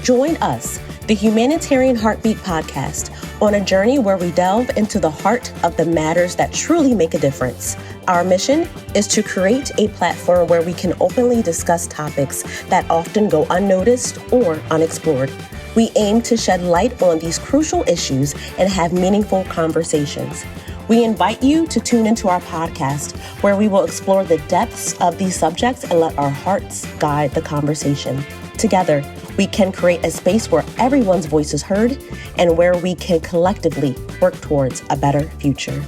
Join us, the Humanitarian Heartbeat Podcast, on a journey where we delve into the heart of the matters that truly make a difference. Our mission is to create a platform where we can openly discuss topics that often go unnoticed or unexplored. We aim to shed light on these crucial issues and have meaningful conversations. We invite you to tune into our podcast, where we will explore the depths of these subjects and let our hearts guide the conversation. Together, we can create a space where everyone's voice is heard and where we can collectively work towards a better future.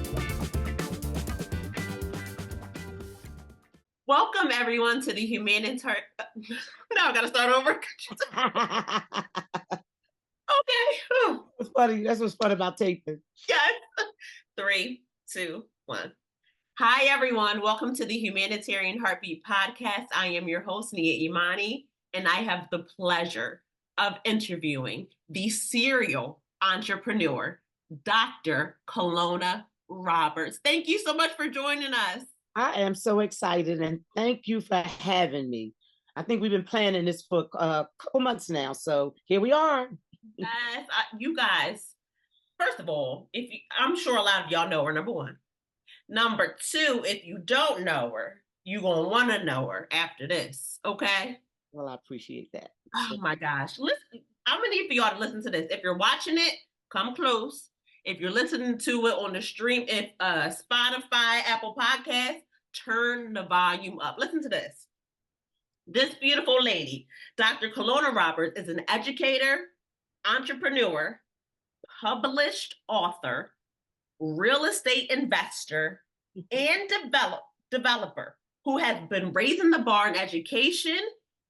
Welcome, everyone, to the Humanitarian... Now I got to start over. Okay. It's funny. That's what's fun about taping. Yes. 3, 2, 1. Hi, everyone. Welcome to the Humanitarian Heartbeat Podcast. I am your host, Nia Imani, and I have the pleasure of interviewing the serial entrepreneur, Dr. Colona Roberts. Thank you so much for joining us. I am so excited, and thank you for having me. I think we've been planning this for a couple months now, so here we are. Yes, you guys. First of all, I'm sure a lot of y'all know her, number one. Number two, if you don't know her, you're going to want to know her after this, okay? Well, I appreciate that. Oh, my gosh. Listen, I'm going to need for y'all to listen to this. If you're watching it, come close. If you're listening to it on the stream, if Spotify, Apple Podcasts, turn the volume up. Listen to this. This beautiful lady, Dr. Colona Roberts, is an educator, entrepreneur, published author, real estate investor, and developer who has been raising the bar in education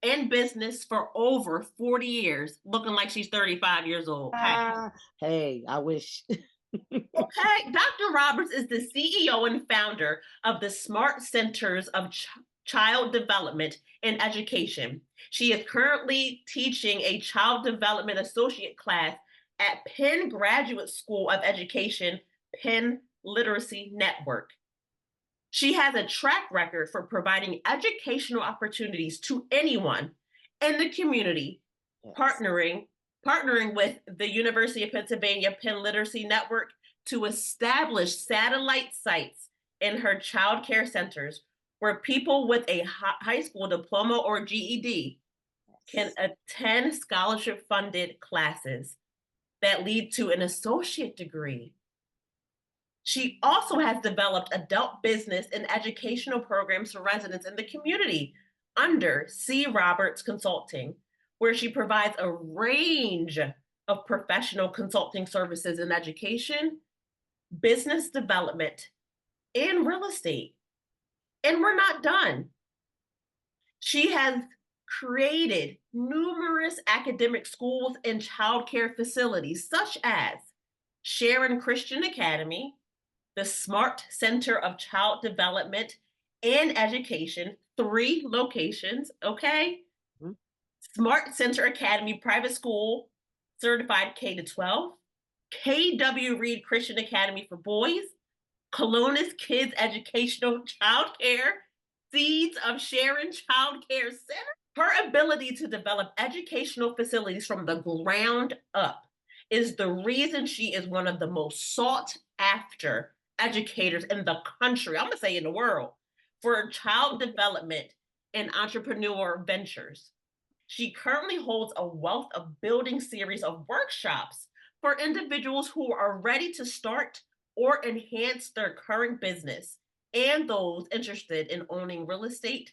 and business for over 40 years, looking like she's 35 years old. Hey, I wish. Okay, Dr. Roberts is the CEO and founder of the Smart Centers of Child Development and Education. She is currently teaching a child development associate class at Penn Graduate School of Education, Penn Literacy Network. She has a track record for providing educational opportunities to anyone in the community, yes. partnering with the University of Pennsylvania Penn Literacy Network to establish satellite sites in her childcare centers where people with a high school diploma or GED can attend scholarship-funded classes that lead to an associate degree. She also has developed adult business and educational programs for residents in the community under C. Roberts Consulting, where she provides a range of professional consulting services in education, business development, and real estate. And we're not done. She has created numerous academic schools and childcare facilities, such as Sharon Christian Academy, the Smart Center of Child Development and Education, 3 locations, okay? Mm-hmm. Smart Center Academy Private School, certified K-12, KW Reed Christian Academy for Boys, Colona's Kids Educational Childcare, Seeds of Sharon Childcare Center. Her ability to develop educational facilities from the ground up is the reason she is one of the most sought after educators in the country, I'm going to say in the world, for child development and entrepreneur ventures. She currently holds a wealth of building series of workshops for individuals who are ready to start or enhance their current business and those interested in owning real estate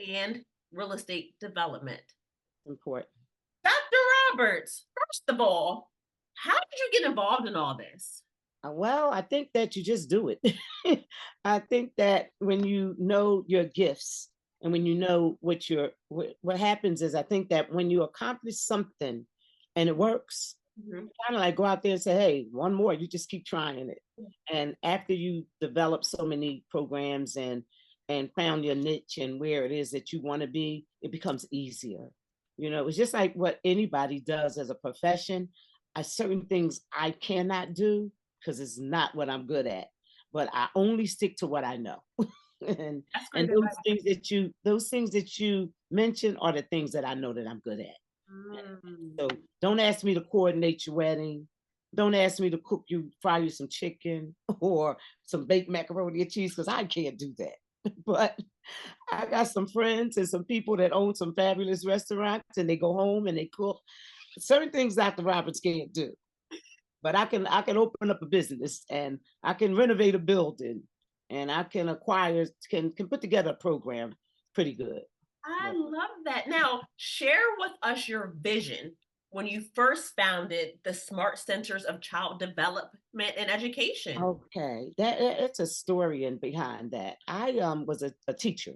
and real estate development. Important. Dr. Roberts, first of all, how did you get involved in all this? Well, I think that you just do it. I think that when you know your gifts and when you know what happens is I think that when you accomplish something and it works, mm-hmm. kind of like go out there and say, hey, one more, you just keep trying it. Mm-hmm. And after you develop so many programs and found your niche and where it is that you want to be, it becomes easier. You know, it's just like what anybody does as a profession. Certain things I cannot do because it's not what I'm good at, but I only stick to what I know. and those things that you mentioned are the things that I know that I'm good at. Mm. So don't ask me to coordinate your wedding. Don't ask me to fry you some chicken or some baked macaroni and cheese because I can't do that. But I got some friends and some people that own some fabulous restaurants and they go home and they cook. Certain things Dr. Roberts can't do. But I can open up a business and I can renovate a building and I can can put together a program pretty good. I Yeah. love that. Now, share with us your vision when you first founded the Smart Centers of Child Development and Education. Okay, it's a story in behind that. I was a teacher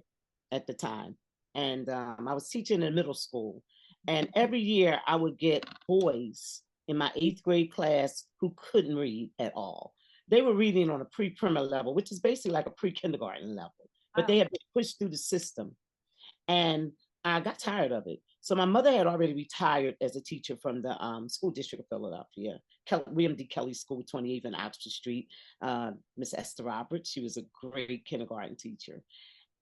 at the time, and I was teaching in middle school, and every year I would get boys in my eighth grade class who couldn't read at all. They were reading on a pre-primer level, which is basically like a pre-kindergarten level, but they Wow. had been pushed through the system. And I got tired of it. So my mother had already retired as a teacher from the school district of Philadelphia, William D. Kelly School, 28th and Oxford Street. Miss Esther Roberts, she was a great kindergarten teacher.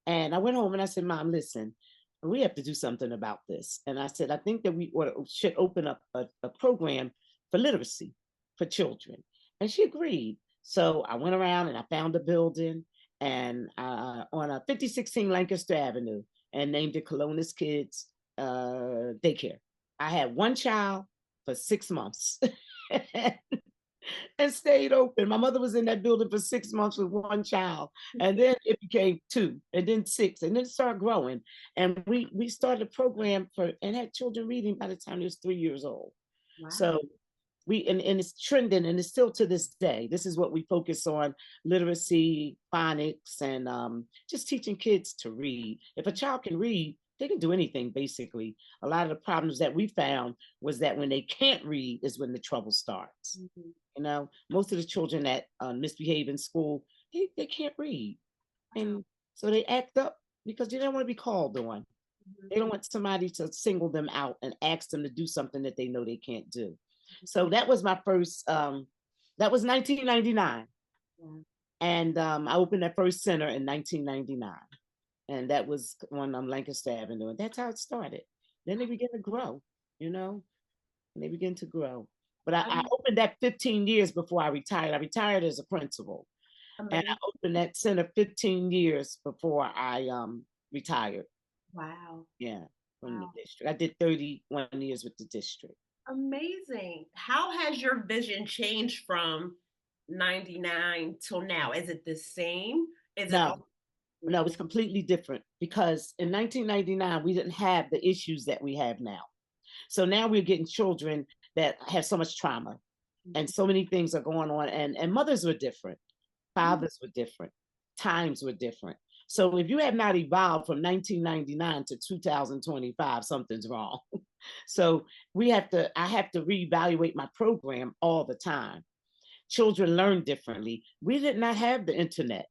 And I went home and I said, Mom, listen, we have to do something about this. And I said, I think that should open up a program for literacy for children. And she agreed. So I went around and I found a building and on a 5016 Lancaster Avenue and named it Colona's Kids Daycare. I had one child for 6 months and stayed open. My mother was in that building for 6 months with one child, and then it became two, and then six, and then it started growing. And we started a program and had children reading by the time they was 3 years old. Wow. So and it's trending, and it's still to this day. This is what we focus on: literacy, phonics, and just teaching kids to read. If a child can read, they can do anything basically. A lot of the problems that we found was that when they can't read is when the trouble starts. Mm-hmm. You know, most of the children that misbehave in school, they can't read. And so they act up because they don't want to be called on. Mm-hmm. They don't want somebody to single them out and ask them to do something that they know they can't do. So that was my first, that was 1999. Yeah. And I opened that first center in 1999. And that was on Lancaster Avenue. And that's how it started. Then they began to grow, you know, and they began to grow. But I opened that 15 years before I retired. I retired as a principal. Amazing. And I opened that center 15 years before I retired. Wow. Yeah, from the district. I did 31 years with the district. Amazing. How has your vision changed from 99 till now? Is it the same? No, it's completely different because in 1999, we didn't have the issues that we have now. So now we're getting children that have so much trauma and so many things are going on. And mothers were different, fathers were different, times were different. So if you have not evolved from 1999 to 2025, something's wrong. So I have to reevaluate my program all the time. Children learn differently. We did not have the internet.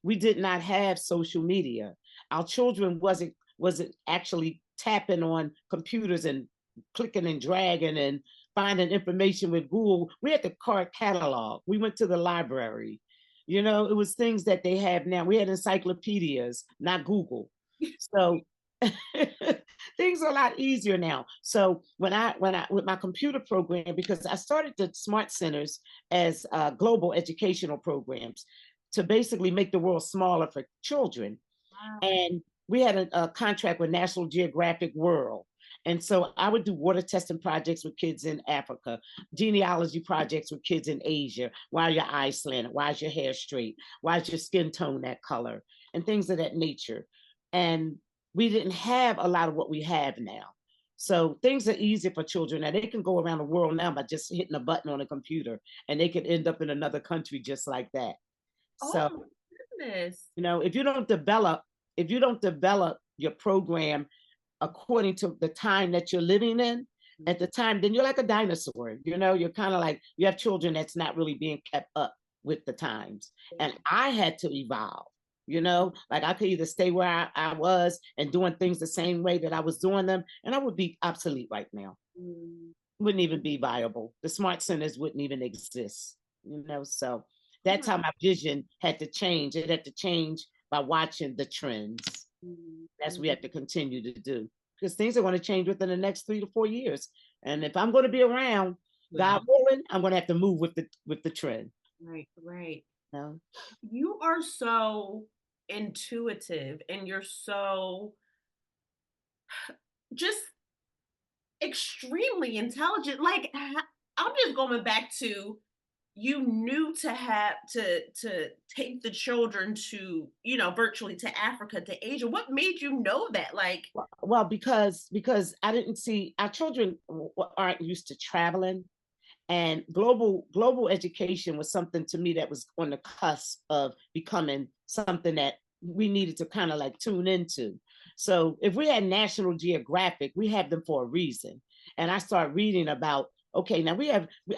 We did not have social media. Our children wasn't actually tapping on computers and clicking and dragging and finding information with Google. We had the card catalog. We went to the library. You know, it was things that they have now. We had encyclopedias, not Google. So things are a lot easier now. So when I with my computer program, because I started the Smart Centers as global educational programs to basically make the world smaller for children. Wow. And we had a contract with National Geographic World. And so I would do water testing projects with kids in Africa, genealogy projects with kids in Asia. Why are your eyes slanted? Why is your hair straight? Why is your skin tone that color? And things of that nature. And we didn't have a lot of what we have now. So things are easy for children. Now they can go around the world now by just hitting a button on a computer and they can end up in another country just like that. So, oh, goodness. You know, if you don't develop your program according to the time that you're living in at the time, then you're like a dinosaur. You know, you're kind of like, you have children that's not really being kept up with the times. And I had to evolve, you know, like I could either stay where I was and doing things the same way that I was doing them, and I would be obsolete right now. Wouldn't even be viable. The Smart Centers wouldn't even exist, you know, so that's how my vision had to change. It had to change by watching the trends. That's what we have to continue to do. because things are going to change within the next 3 to 4 years. And if I'm going to be around, God Mhm. willing, I'm going to have to move with the trend. Right, right. You know? You are so intuitive and you're so just extremely intelligent. Like I'm just going back to you knew to have to take the children to, virtually to Africa, to Asia. What made you know that? Like, Well, because I didn't see our children aren't used to traveling, and global education was something to me that was on the cusp of becoming something that we needed to kind of like tune into. So if we had National Geographic, we have them for a reason. And I started reading about, okay, now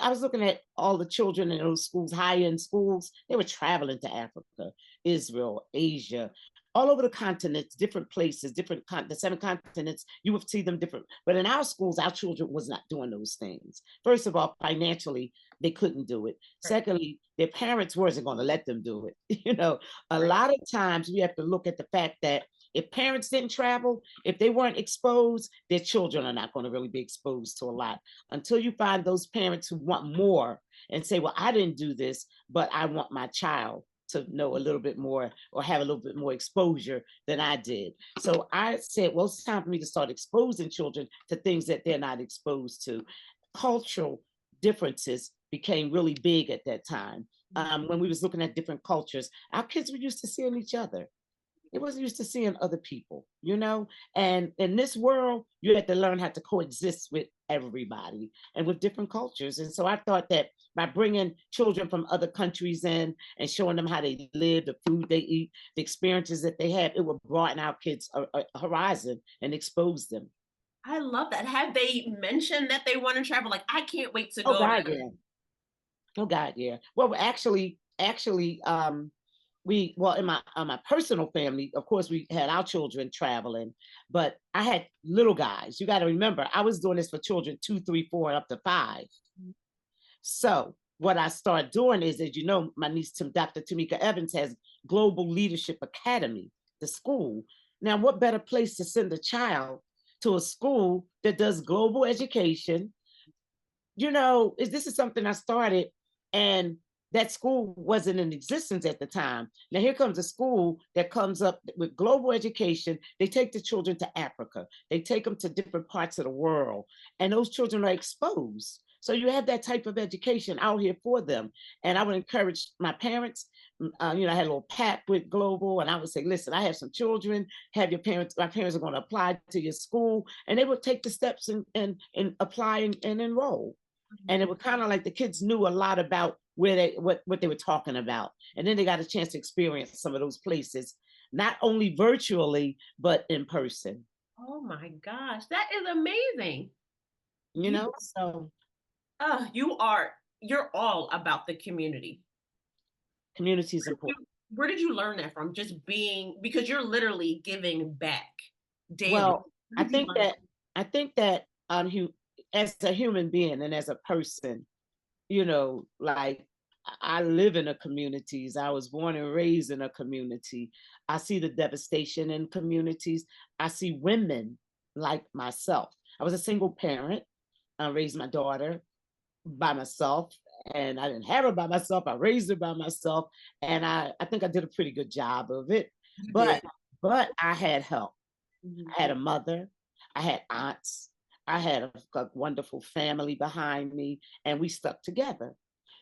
I was looking at all the children in those schools, high-end schools. They were traveling to Africa, Israel, Asia, all over the continents, different places, the 7 continents. You would see them different. But in our schools, our children was not doing those things. First of all, financially, they couldn't do it. right, Secondly, their parents wasn't going to let them do it. A right. lot of times we have to look at the fact that if parents didn't travel, if they weren't exposed, their children are not going to really be exposed to a lot until you find those parents who want more and say, well, I didn't do this, but I want my child to know a little bit more or have a little bit more exposure than I did. So I said, well, it's time for me to start exposing children to things that they're not exposed to. Cultural differences became really big at that time. When we was looking at different cultures, our kids were used to seeing each other. It wasn't used to seeing other people. And in this world, you have to learn how to coexist with everybody and with different cultures. And so I thought that by bringing children from other countries in and showing them how they live, the food they eat, the experiences that they have, it would broaden our kids' a horizon and expose them. I love that. Have they mentioned that they want to travel? Like, I can't wait to Oh go God, to. yeah. Oh God, yeah. Well, actually, we well in my personal family, of course, we had our children traveling, but I had little guys. You got to remember, I was doing this for children 2, 3, 4, and up to 5. So what I started doing is, as you know, my niece Dr. Tamika Evans has Global Leadership Academy, the school. Now, what better place to send a child to a school that does global education? This is something I started, and that school wasn't in existence at the time. Now here comes a school that comes up with global education. They take the children to Africa. They take them to different parts of the world, and those children are exposed. So you have that type of education out here for them. And I would encourage my parents. I had a little pact with Global, and I would say, listen, I have some children. Have your parents. My parents are going to apply to your school, and they would take the steps and apply and enroll. And it was kind of like the kids knew a lot about what they were talking about, and then they got a chance to experience some of those places, not only virtually but in person. Oh my gosh, that is amazing. You You, know, so you're all about the community. community is You- important. Where did you learn that from? Just being, because you're literally giving back daily. Well, Where I did you think learn that I think that as a human being and as a person, like I live in a communities. I was born and raised in a community. I see the devastation in communities. I see women like myself. I was a single parent. I raised my daughter by myself, and I didn't have her by myself. I raised her by myself, and I think I did a pretty good job of it. you did? But I had help. Mhm. I had a mother, I had aunts, I had a wonderful family behind me, and we stuck together.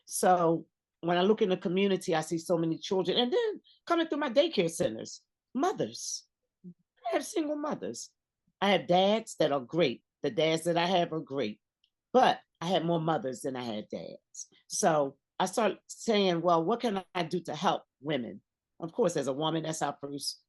So when I look in the community, I see so many children, and then coming through my daycare centers, mothers. I have single mothers. I have dads that are great. The dads that I have are great, but I had more mothers than I had dads. So I started saying, well, what can I do to help women? Of course, as a woman, that's our first,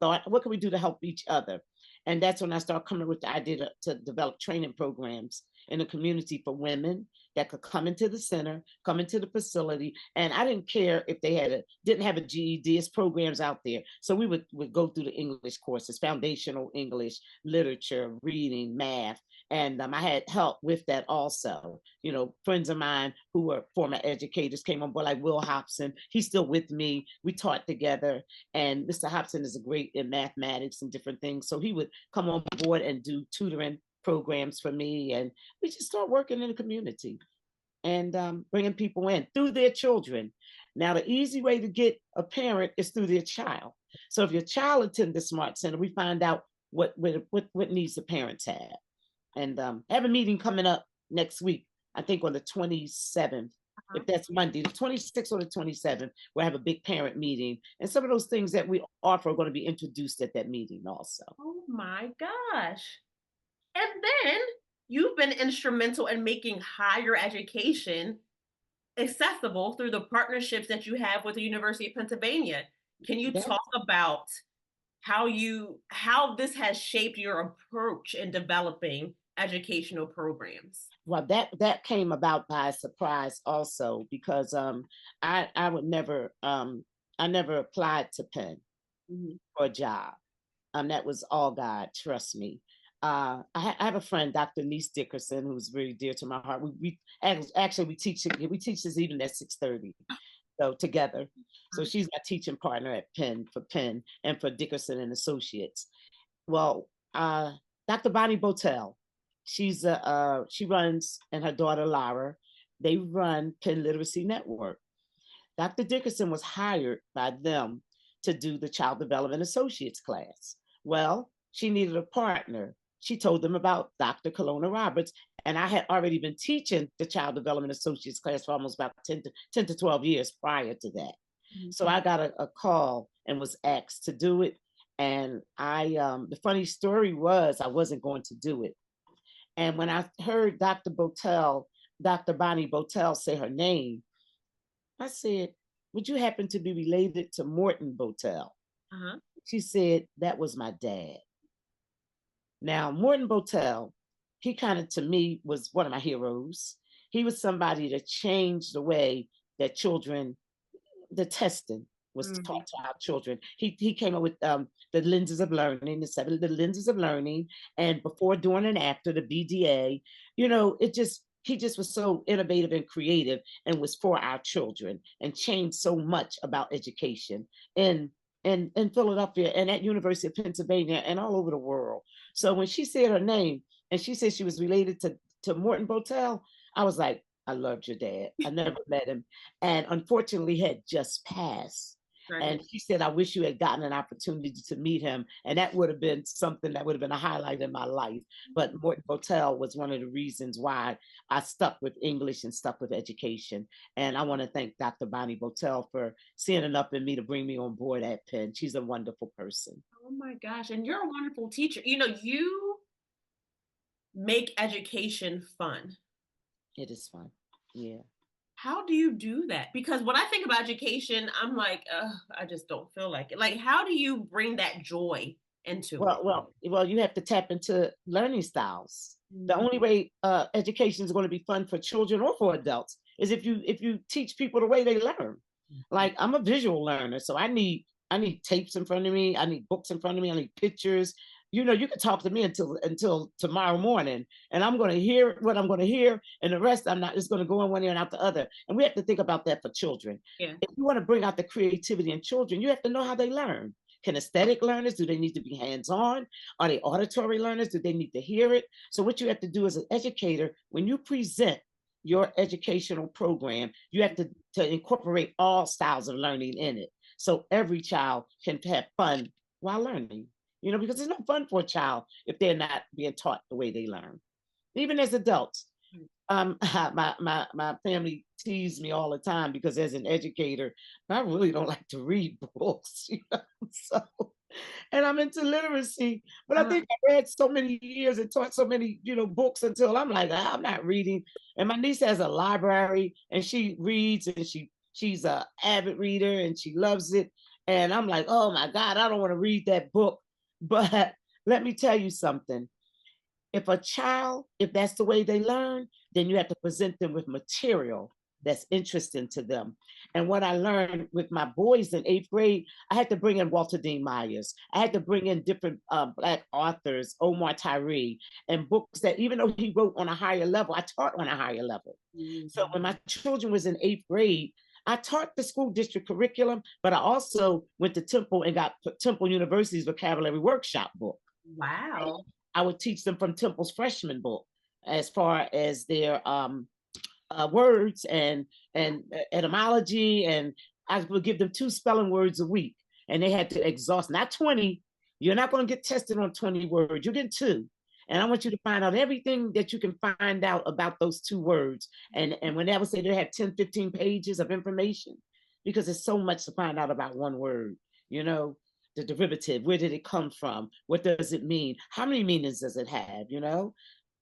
thought. What can we do to help each other? And that's when I started coming with the idea to develop training programs in a community for women that could come into the center, come into the facility. And I didn't care if they didn't have a GED, it's programs out there. So we would go through the English courses, foundational English, literature, reading, math. And I had help with that also. You know, friends of mine who were former educators came on board, like Will Hobson. He's still with me. We taught together. And Mr. Hobson is a great in mathematics and different things. So he would come on board and do tutoring programs for me. And we just start working in the community and bringing people in through their children. Now, the easy way to get a parent is through their child. So if your child attends the Smart Center, we find out what needs the parents have. And have a meeting coming up next week, I think on the 27th, if that's Monday, the 26th or the 27th, we'll have a big parent meeting. And some of those things that we offer are going to be introduced at that meeting also. Oh my gosh. And then you've been instrumental in making higher education accessible through the partnerships that you have with the University of Pennsylvania. Can you talk about how this has shaped your approach in developing educational programs? Well, that came about by surprise also, because I never applied to Penn for a job. That was all God, trust me. I have a friend, Dr. Niece Dickerson, who's very dear to my heart. We teach this even at 6:30, so together. So she's my teaching partner at Penn and for Dickerson and Associates. Well, Dr. Bonnie Botel, she runs, and her daughter Lara, they run Penn Literacy Network. Dr. Dickerson was hired by them to do the Child Development Associates class. Well, she needed a partner. She told them about Dr. Colona Roberts, and I had already been teaching the Child Development Associates class for almost about 10 to 12 years prior to that. So I got a call and was asked to do it. And the funny story was I wasn't going to do it. And when I heard Dr. Bonnie Botel say her name, I said, would you happen to be related to Morton Botel? She said, that was my dad. Now, Morton Botel, he kind of, to me, was one of my heroes. He was somebody that changed the way that the testing was taught to our children. He came up with the lenses of learning, the lenses of learning, and before, during, and after the BDA. You know, he just was so innovative and creative and was for our children and changed so much about education in Philadelphia and at University of Pennsylvania and all over the world. So when she said her name and she said she was related to Morton Botel, I was like, I loved your dad. I never met him. And unfortunately had just passed. Right. And she said, I wish you had gotten an opportunity to meet him. And that would have been something that would have been a highlight in my life. But Morton Botel was one of the reasons why I stuck with English and stuck with education. And I want to thank Dr. Bonnie Botel for seeing enough in me to bring me on board at Penn. She's a wonderful person. Oh my gosh. And you're a wonderful teacher. You know, you make education fun. It is fun. Yeah. How do you do that? Because when I think about education, I'm like, I just don't feel like it. Like, how do you bring that joy into it? Well, you have to tap into learning styles. The only way education is going to be fun for children or for adults is if you teach people the way they learn. Like, I'm a visual learner, so I need tapes in front of me. I need books in front of me. I need pictures. You know, you can talk to me until tomorrow morning, and I'm going to hear what I'm going to hear, and the rest I'm not. It's going to go in one ear and out the other. And we have to think about that for children. Yeah. If you want to bring out the creativity in children, you have to know how they learn. Kinesthetic learners, do they need to be hands-on? Are they auditory learners? Do they need to hear it? So what you have to do as an educator, when you present your educational program, you have to incorporate all styles of learning in it. So every child can have fun while learning. You know, because it's no fun for a child if they're not being taught the way they learn. Even as adults, my family tease me all the time because as an educator, I really don't like to read books. You know? So, and I'm into literacy, but I think I read so many years and taught so many, books until I'm like, I'm not reading. And my niece has a library and she reads and she's an avid reader and she loves it. And I'm like, oh my God, I don't want to read that book. But let me tell you something. if a child, if that's the way they learn, then you have to present them with material that's interesting to them. And what I learned with my boys in 8th grade, I had to bring in Walter Dean Myers. I had to bring in different Black authors, Omar Tyree, and books that even though he wrote on a higher level, I taught on a higher level. Mm-hmm. So when my children was in 8th grade, I taught the school district curriculum, but I also went to Temple and got Temple University's vocabulary workshop book. Wow. I would teach them from Temple's freshman book as far as their words and etymology, and I would give them 2 spelling words a week, and they had to exhaust, not 20. You're not going to get tested on 20 words. You get 2. And I want you to find out everything that you can find out about those 2 words. And when they would say they have 10, 15 pages of information, because there's so much to find out about one word, you know, the derivative, where did it come from? What does it mean? How many meanings does it have, you know?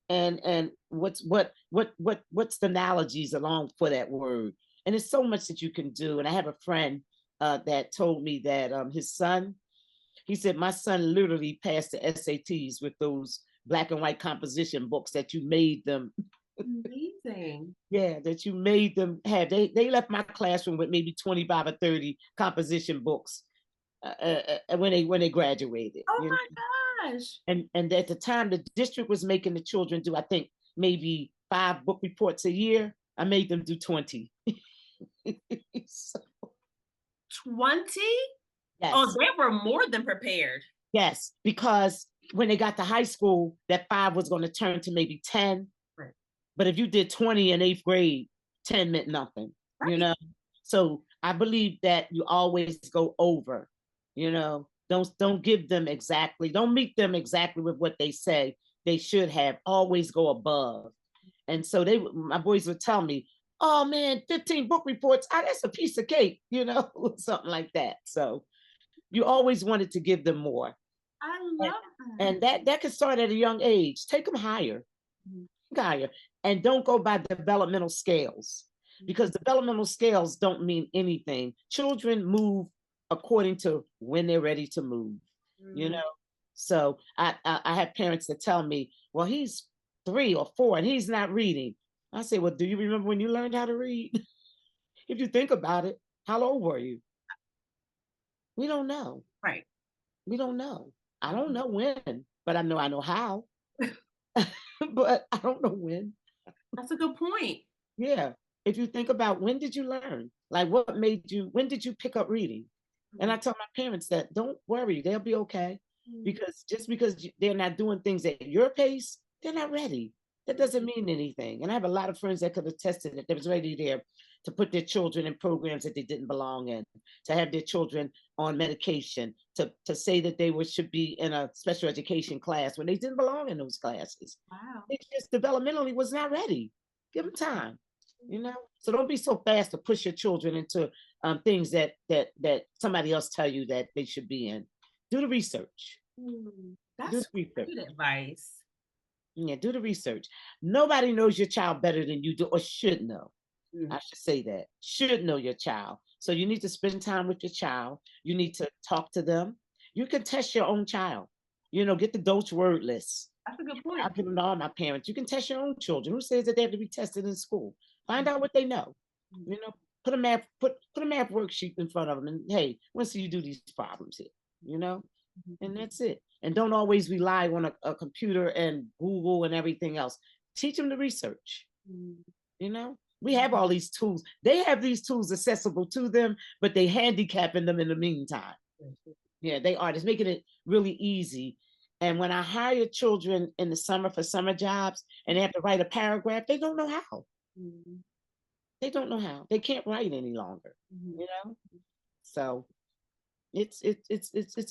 And what's the analogies along for that word? And there's so much that you can do. And I have a friend that told me that his son, he said, my son literally passed the SATs with those black and white composition books that you made them. Amazing. Yeah, that you made them have. They left my classroom with maybe 25 or 30 composition books when they graduated. Oh my gosh. And at the time, the district was making the children do, I think, maybe 5 book reports a year. I made them do 20. So, 20? Yes. Oh, they were more than prepared. Yes, because when they got to high school, that 5 was going to turn to maybe 10. Right. But if you did 20 in 8th grade, 10 meant nothing, right. You know? So I believe that you always go over, you know? Don't give them exactly, don't meet them exactly with what they say they should have, always go above. And so my boys would tell me, oh man, 15 book reports, that's a piece of cake, you know, something like that. So you always wanted to give them more. I love that. And that can start at a young age. Take them higher, higher, and don't go by developmental scales, because developmental scales don't mean anything. Children move according to when they're ready to move, you know? So I have parents that tell me, well, he's 3 or 4 and he's not reading. I say, well, do you remember when you learned how to read? If you think about it, how old were you? We don't know. Right. We don't know. I don't know when, but I know how. But I don't know when. That's a good point. Yeah. If you think about, when did you learn? Like, when did you pick up reading? And I tell my parents that don't worry, they'll be okay. Because just because they're not doing things at your pace, they're not ready. That doesn't mean anything. And I have a lot of friends that could attest to that. They was ready there to put their children in programs that they didn't belong in, to have their children on medication, to say that they should be in a special education class when they didn't belong in those classes. Wow. They just developmentally was not ready. Give them time, you know? So don't be so fast to push your children into things that somebody else tell you that they should be in. Do the research. That's great advice. Yeah, do the research. Nobody knows your child better than you do, or should know. I should say that. Should know your child. So you need to spend time with your child. You need to talk to them. You can test your own child. You know, get the Dolch word list. That's a good point. I've given all my parents. You can test your own children. Who says that they have to be tested in school? Find out what they know. You know, put a math worksheet in front of them, and hey, once you do these problems here, you know, and that's it. And don't always rely on a computer and Google and everything else. Teach them the research. You know, we have all these tools. They have these tools accessible to them, but they handicapping them in the meantime. Yeah, they are. It's making it really easy. And when I hire children in the summer for summer jobs and they have to write a paragraph, they don't know how. They don't know how. They can't write any longer. You know, so it's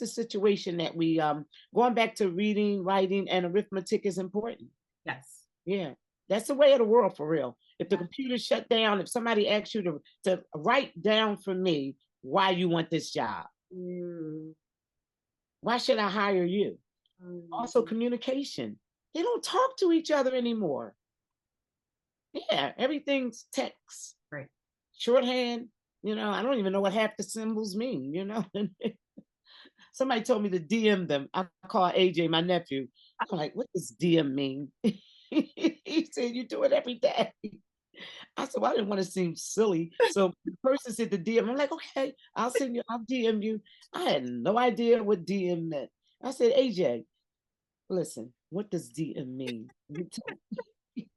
a situation that we going back to reading, writing, and arithmetic is important. Yes. Yeah, that's the way of the world for real. If the computer shut down, if somebody asks you to write down for me why you want this job, why should I hire you? Also, communication. They don't talk to each other anymore. Yeah, everything's text. Right. Shorthand. You know, I don't even know what half the symbols mean, you know. Somebody told me to DM them. I call AJ, my nephew. I'm like, what does DM mean? He said, you do it every day. I said, well, I didn't want to seem silly. So the person said the DM. I'm like, okay, I'll DM you. I had no idea what DM meant. I said, AJ, listen, what does DM mean? You tell me.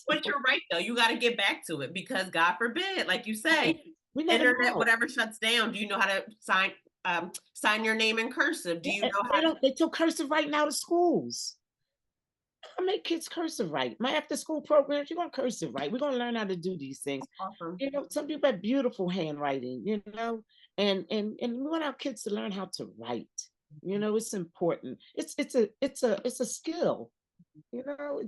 But So, you're right though. You got to get back to it because God forbid, like you yeah, say, we never internet, know. whatever shuts down. Do you know how to sign your name in cursive? Do you Yeah, know they how to? don't. They took cursive right now to schools. I make kids cursive right. My after school programs, you're gonna cursive right. We're gonna learn how to do these things. Awesome. You know, some people have beautiful handwriting, and we want our kids to learn how to write. You know, it's important. It's a skill. You know,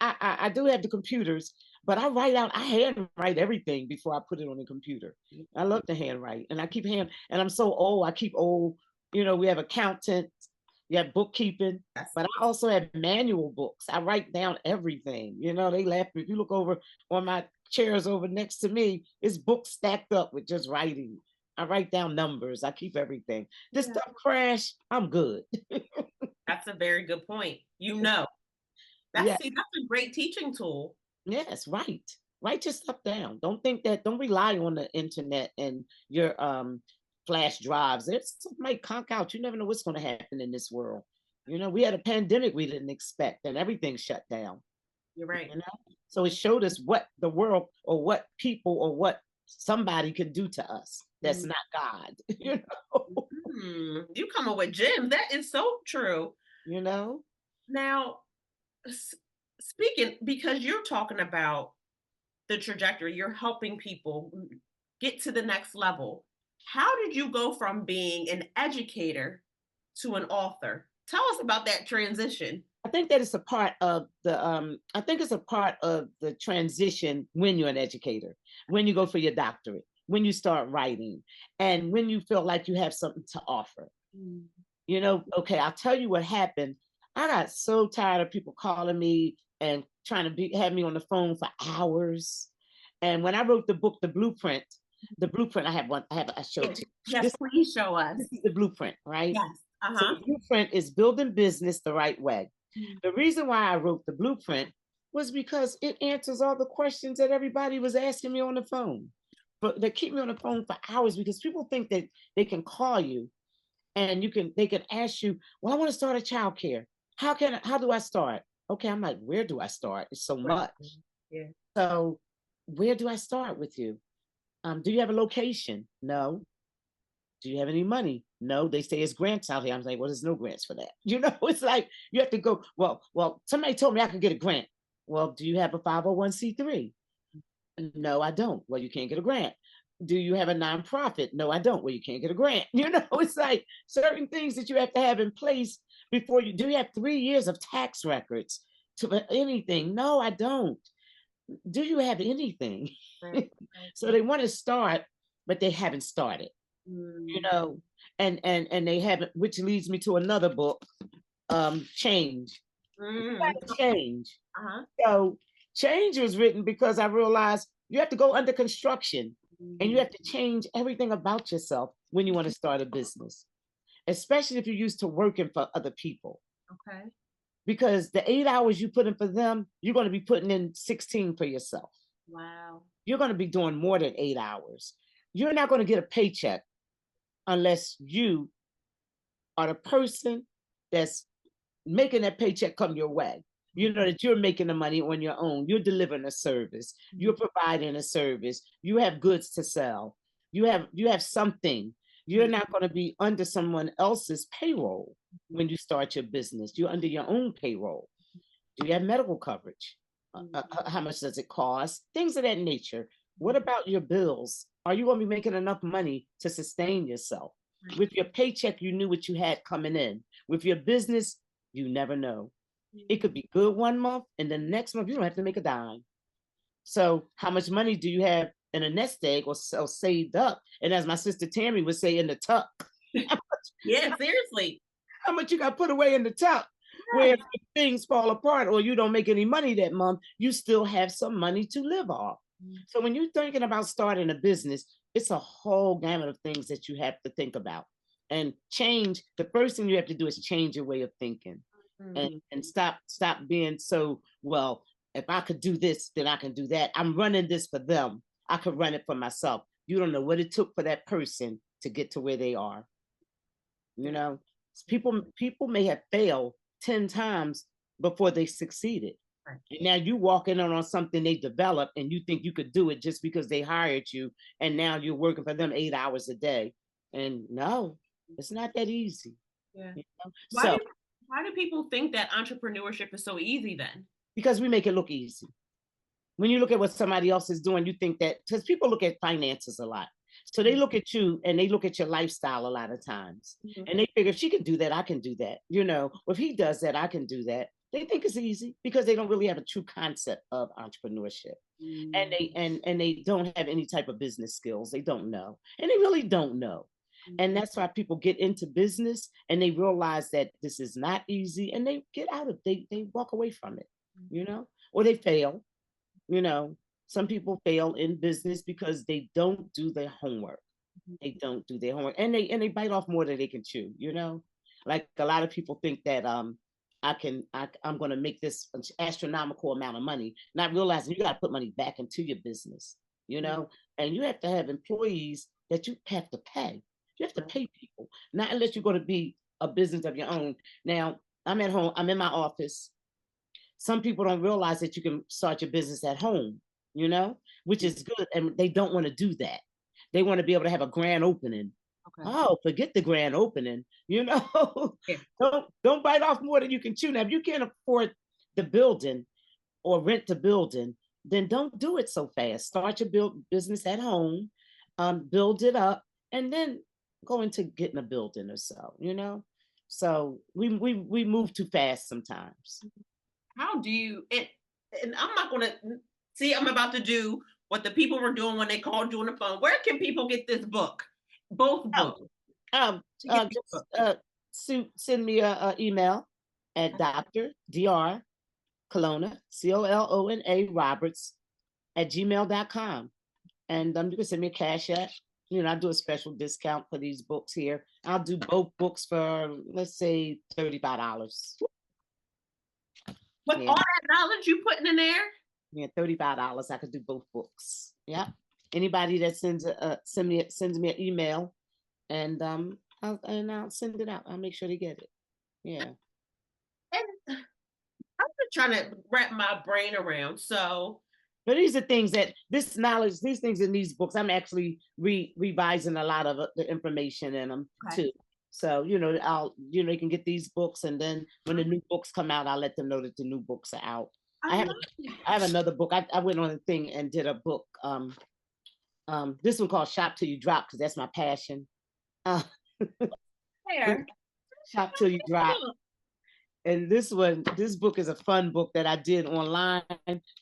I do have the computers, but I write out, I handwrite everything before I put it on the computer. I love to handwrite, and I keep and I'm so old, I keep old. You know, we have accountants, you have bookkeeping, Yes. but I also have manual books. I write down everything. You know, they laugh. If you look over on my chairs over next to me, it's books stacked up with just writing. I write down numbers. I keep everything. This Yeah. stuff crash, I'm good. That's a very good point. You know, Yeah. that's a great teaching tool. Yes, right. Write your stuff down. Don't rely on the internet and your flash drives. If something might conk out, you never know what's going to happen in this world. You know, we had a pandemic we didn't expect and everything shut down. You're right. You know? So it showed us what the world or what people or what somebody could do to us. That's Mm. not God. You know. You come up with gems. That is so true. You know? Now, s- speaking, because you're talking about the trajectory, you're helping people get to the next level. How did you go from being an educator to an author? Tell us about that transition. I think that it's a part of the I think it's a part of the transition when you're an educator, when you go for your doctorate, when you start writing, and when you feel like you have something to offer. Mm. You know, okay, I'll tell you what happened. I got so tired of people calling me and trying to have me on the phone for hours. And when I wrote the book, the blueprint, I have one, I showed Yes, to you. yes, please show us. This is the blueprint, right? Yes. So Uh-huh. the blueprint is building business the right way. Mm. The reason why I wrote the blueprint was because it answers all the questions that everybody was asking me on the phone. But they keep me on the phone for hours because people think that they can call you and they can ask you, well, I want to start a childcare. How do I start? Okay, I'm like, where do I start? It's so Right. much. Yeah. So where do I start with you? Do you have a location? No. Do you have any money? No, they say it's grants out here. I'm like, well, there's no grants for that. You know, it's like you have to go, well, somebody told me I could get a grant. Well, do you have a 501c3? No, I don't. Well, you can't get a grant. Do you have a nonprofit? No, I don't. Well, you can't get a grant. You know, it's like certain things that you have to have in place before you do. You have 3 years of tax records to anything? No, I don't. Do you have anything? Right. So they want to start, but they haven't started. You Mm. know, and they haven't, which leads me to another book, Change. Mm. Change. Uh-huh. So Change was written because I realized you have to go under construction and you Mm. have to change everything about yourself when you want to start a business, especially if you're used to working for other people. Okay. Because the 8 hours you put in for them, you're going to be putting in 16 for yourself. Wow. You're going to be doing more than 8 hours. You're not going to get a paycheck unless you are the person that's making that paycheck come your way. You know that you're making the money on your own. You're delivering a service. You're providing a service. You have goods to sell. You have something. You're not going to be under someone else's payroll when you start your business. You're under your own payroll. Do you have medical coverage? How much does it cost? Things of that nature. What about your bills? Are you going to be making enough money to sustain yourself? With your paycheck, you knew what you had coming in. With your business, you never know. It could be good one month, and the next month you don't have to make a dime. So, how much money do you have in a nest egg or so saved up? And as my sister Tammy would say, in the tuck, Yeah, seriously. how much you got put away in the tuck? Where if things fall apart or you don't make any money that month, you still have some money to live off. So when you're thinking about starting a business, it's a whole gamut of things that you have to think about. And change, the first thing you have to do is change your way of thinking. and stop being so, well, if I could do this, then I can do that. I'm running this for them. I could run it for myself. You don't know what it took for that person to get to where they are. You know, people may have failed 10 times before they succeeded. Right. And now you walking on something they developed and you think you could do it just because they hired you. And now you're working for them 8 hours a day. And no, it's not that easy. Yeah. You know? Why do people think that entrepreneurship is so easy then? Because we make it look easy. When you look at what somebody else is doing, you think that, because people look at finances a lot. So they look at you and they look at your lifestyle a lot of times. And they figure, if she can do that, I can do that. You know, if he does that, I can do that. They think it's easy because they don't really have a true concept of entrepreneurship. And they don't have any type of business skills. They don't know. And they really don't know. And that's why people get into business and they realize that this is not easy and they get out of it. They walk away from it, you know, or they fail. You know, some people fail in business because they don't do their homework. They don't do their homework, and they bite off more than they can chew. You know, like a lot of people think that I'm going to make this astronomical amount of money, not realizing you got to put money back into your business. You know, and you have to have employees that you have to pay. You have to pay people, not unless you're going to be a business of your own. Now, I'm at home. I'm in my office. Some people don't realize that you can start your business at home, you know, which is good. And they don't want to do that. They want to be able to have a grand opening. Okay. Oh, forget the grand opening, you know. Don't bite off more than you can chew. Now, if you can't afford the building or rent the building, then don't do it so fast. Start your business at home, build it up, and then go into getting a building or so, you know. So we move too fast sometimes. How do you, and I'm not going to see, I'm about to do what the people were doing when they called you on the phone. Where can people get this book? Both books. Send me an email at Dr. Colona, Colona Roberts @gmail.com. And you can send me a cash app. You know, I do a special discount for these books here. I'll do both books for, let's say, $35. With all that knowledge you putting in there? Yeah, $35. I could do both books. Yeah. Anybody that sends me an email, and I'll send it out. I'll make sure they get it. Yeah. And I'm just trying to wrap my brain around. So, but these are things that this knowledge, these things in these books, I'm actually revising a lot of the information in them too. So, you know, you can get these books, and then when the new books come out, I'll let them know that the new books are out. I have another book. I went on a thing and did a book. This one called Shop Till You Drop, because that's my passion. Shop Till You Drop. And this book is a fun book that I did online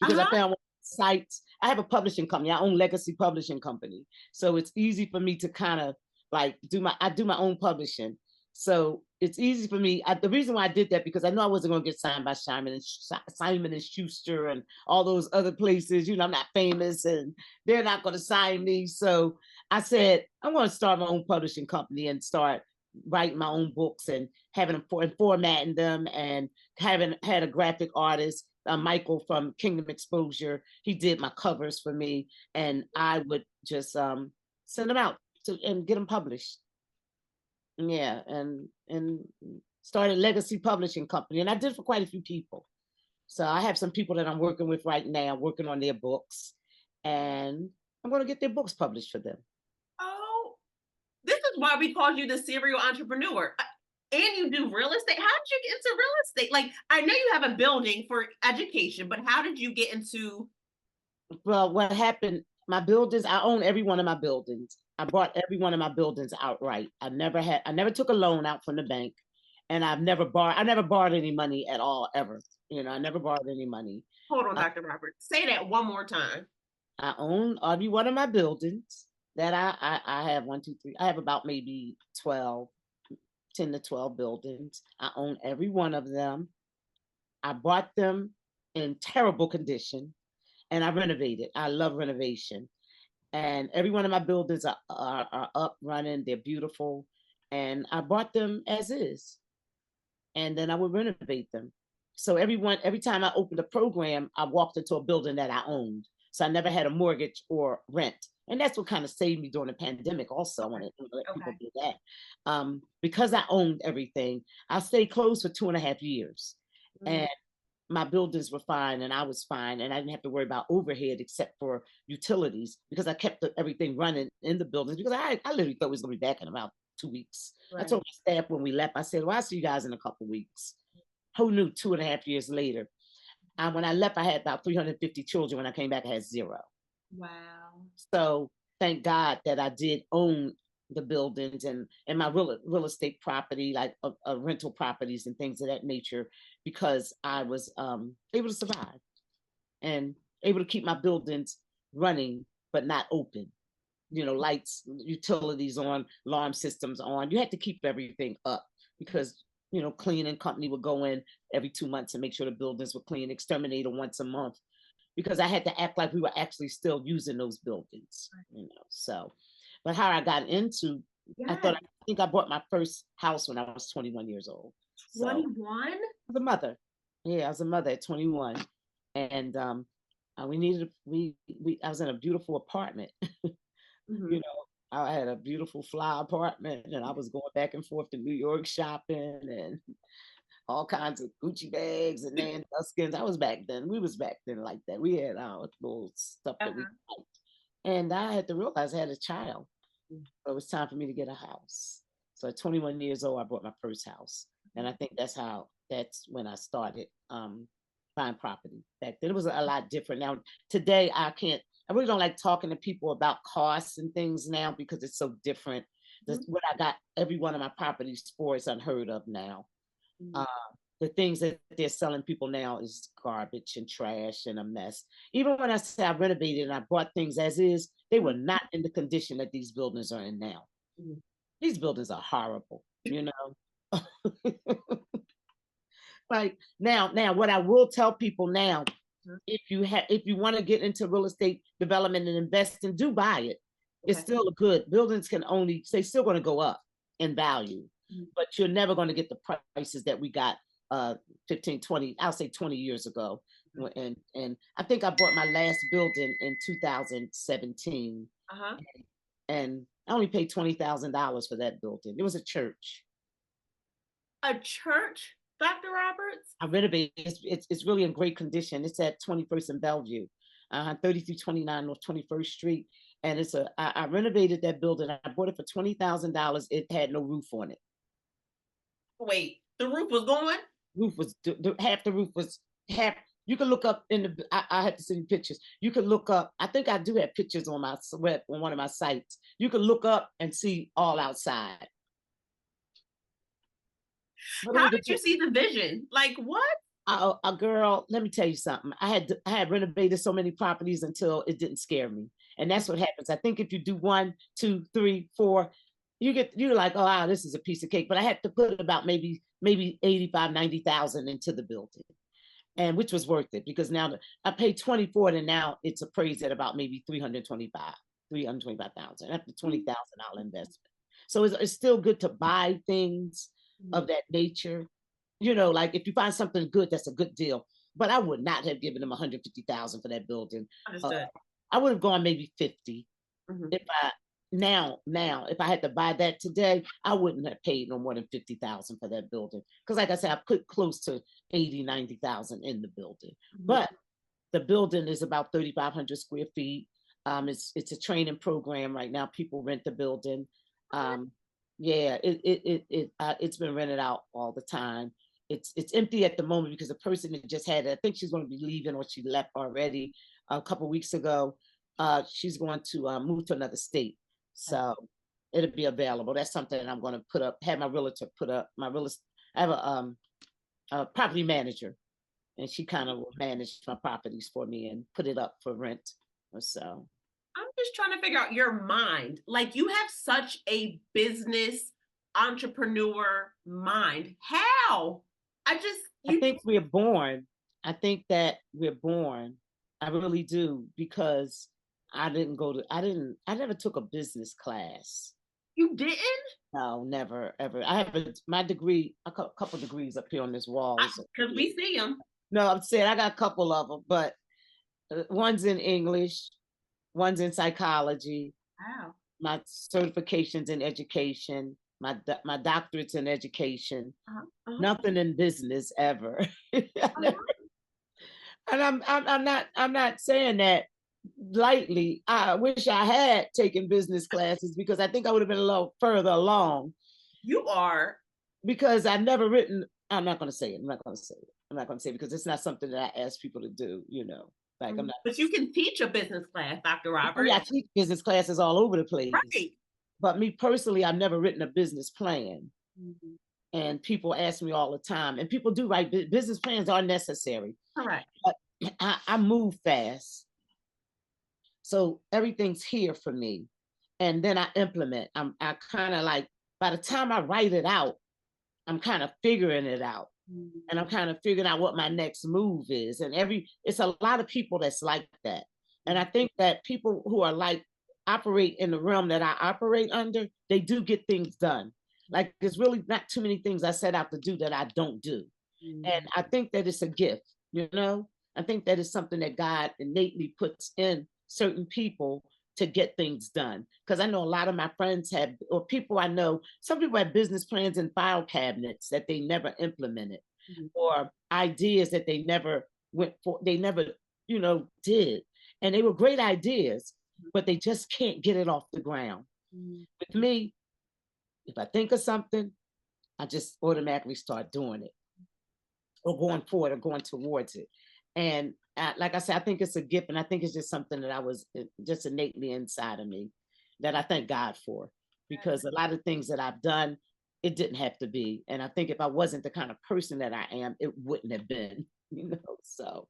because I found sites. I have a publishing company. I own Legacy Publishing Company. So it's easy for me to kind of like do my own publishing. So it's easy for me. The reason why I did that, because I know I wasn't going to get signed by Simon and Schuster and all those other places. You know, I'm not famous and they're not going to sign me. So I said, I'm going to start my own publishing company and start writing my own books and having them and formatting them, and having had a graphic artist, Michael from Kingdom Exposure. He did my covers for me, and I would just send them out and get them published. Yeah, and started Legacy Publishing Company, and I did for quite a few people. So I have some people that I'm working with right now, working on their books, and I'm going to get their books published for them. Oh, this is why we called you the serial entrepreneur. And you do real estate. How did you get into real estate? Like, I know you have a building for education, but how did you get into? Well, what happened, my buildings, I own every one of my buildings. I bought every one of my buildings outright. I never took a loan out from the bank, and I never borrowed any money at all, ever. You know, I never borrowed any money. Hold on, Dr. Roberts. Say that one more time. I own every one of my buildings that I have 1, 2, 3. I have about maybe 10 to 12 buildings. I own every one of them. I bought them in terrible condition, and I renovated. I love renovation. And every one of my buildings are up, running. They're beautiful. And I bought them as is. and then I would renovate them. So every time I opened a program, I walked into a building that I owned. So I never had a mortgage or rent. And that's what kind of saved me during the pandemic. Also, I want to let people do that. Because I owned everything, I stayed closed for 2.5 years. And my buildings were fine and I was fine. And I didn't have to worry about overhead except for utilities because I kept everything running in the buildings because I literally thought we was going to be back in about 2 weeks. I told my staff when we left, I said, well, I'll see you guys in a couple of weeks. Who knew 2.5 years later? When I left, I had about 350 children. When I came back, I had 0. Wow. So thank God that I did own the buildings and my real estate property, like rental properties and things of that nature, because I was able to survive and able to keep my buildings running, but not open. Lights, utilities on, alarm systems on. You had to keep everything up because, cleaning company would go in every 2 months and make sure the buildings were clean, exterminator once a month, because I had to act like we were actually still using those buildings, so. But how I got into, I think I bought my first house when I was 21 years old. 21? I was a mother. Yeah, I was a mother at 21. And I was in a beautiful apartment. I had a beautiful fly apartment and I was going back and forth to New York shopping and all kinds of Gucci bags and Nan Duskins. We was back then like that. We had our little stuff that we liked. And I had to realize I had a child. So it was time for me to get a house. So at 21 years old, I bought my first house. And I think that's when I started buying property. Back then it was a lot different. Now, today I really don't like talking to people about costs and things now because it's so different. What I got every one of my properties for is unheard of now. The things that they're selling people now is garbage and trash and a mess. Even when I say I renovated and I bought things as is, they were not in the condition that these buildings are in now. These buildings are horrible, Like now, what I will tell people now, if you want to get into real estate development and invest do buy it. It's still good. Buildings they're still going to go up in value, but you're never going to get the prices that we got 15, 20, I'll say 20 years ago. And I think I bought my last building in 2017. And I only paid $20,000 for that building. It was a church. A church, Dr. Roberts? I renovated it. It's really in great condition. It's at 21st and Bellevue, 3329 North 21st Street. And I renovated that building. I bought it for $20,000. It had no roof on it. Wait, the roof was gone? Roof was half the roof was half. You can look up I had to send you pictures. You can look up. I think I do have pictures on my web on one of my sites. You can look up and see all outside. How did you see the vision? Like what? A girl, let me tell you something. I had renovated so many properties until it didn't scare me. And that's what happens. I think if you do 1, 2, 3, 4, you're like, oh, wow, this is a piece of cake. But I had to put about maybe 85, 90,000 into the building. And which was worth it because now I paid 24 and now it's appraised at about maybe 325,000 after $20,000 investment. So it's still good to buy things of that nature. Like if you find something good, that's a good deal. But I would not have given them 150,000 for that building. Understood. I would have gone maybe 50. If I had to buy that today, I wouldn't have paid no more than 50,000 for that building. Because like I said, I put close to 80, 90,000 in the building. But the building is about 3,500 square feet. It's a training program right now. People rent the building. It's been rented out all the time. It's empty at the moment because the person that just had it, I think she's going to be leaving or she left already a couple of weeks ago. She's going to move to another state. So it'll be available. That's something that I'm going to put up, have my realtor put up. I have a property manager and she kind of will manage my properties for me and put it up for rent or so. I'm just trying to figure out your mind. Like you have such a business entrepreneur mind. How? I think we're born. I think that we're born. I really do because I never took a business class. You didn't? No, never, ever. I have my degree, couple degrees up here on this wall. Because we see them. No, I'm saying I got a couple of them, but one's in English, one's in psychology. Wow. My certifications in education, my doctorates in education. Nothing in business ever. And I'm not saying that lightly. I wish I had taken business classes because I think I would have been a little further along. You are. Because I've never written, I'm not going to say it. I'm not going to say it because it's not something that I ask people to do, Like I'm not. But you can teach a business class, Dr. Roberts. Yeah, I teach business classes all over the place. Right. But me personally, I've never written a business plan. And people ask me all the time, and people do write business plans are necessary. Correct. But I move fast. So everything's here for me. And then I implement. I kind of like, by the time I write it out, I'm kind of figuring it out. And I'm kind of figuring out what my next move is. And it's a lot of people that's like that. And I think that people who are like, operate in the realm that I operate under, they do get things done. Like there's really not too many things I set out to do that I don't do. And I think that it's a gift, I think that is something that God innately puts in certain people to get things done. Because I know a lot of my friends have, or people I know, some people have business plans and file cabinets that they never implemented, or ideas that they never went for, they never, did. And they were great ideas, but they just can't get it off the ground. With me, if I think of something, I just automatically start doing it or going forward or going towards it. And like I said, I think it's a gift, and I think it's just something that I was just innately inside of me that I thank God for, because a lot of things that I've done, it didn't have to be. And I think if I wasn't the kind of person that I am, it wouldn't have been, so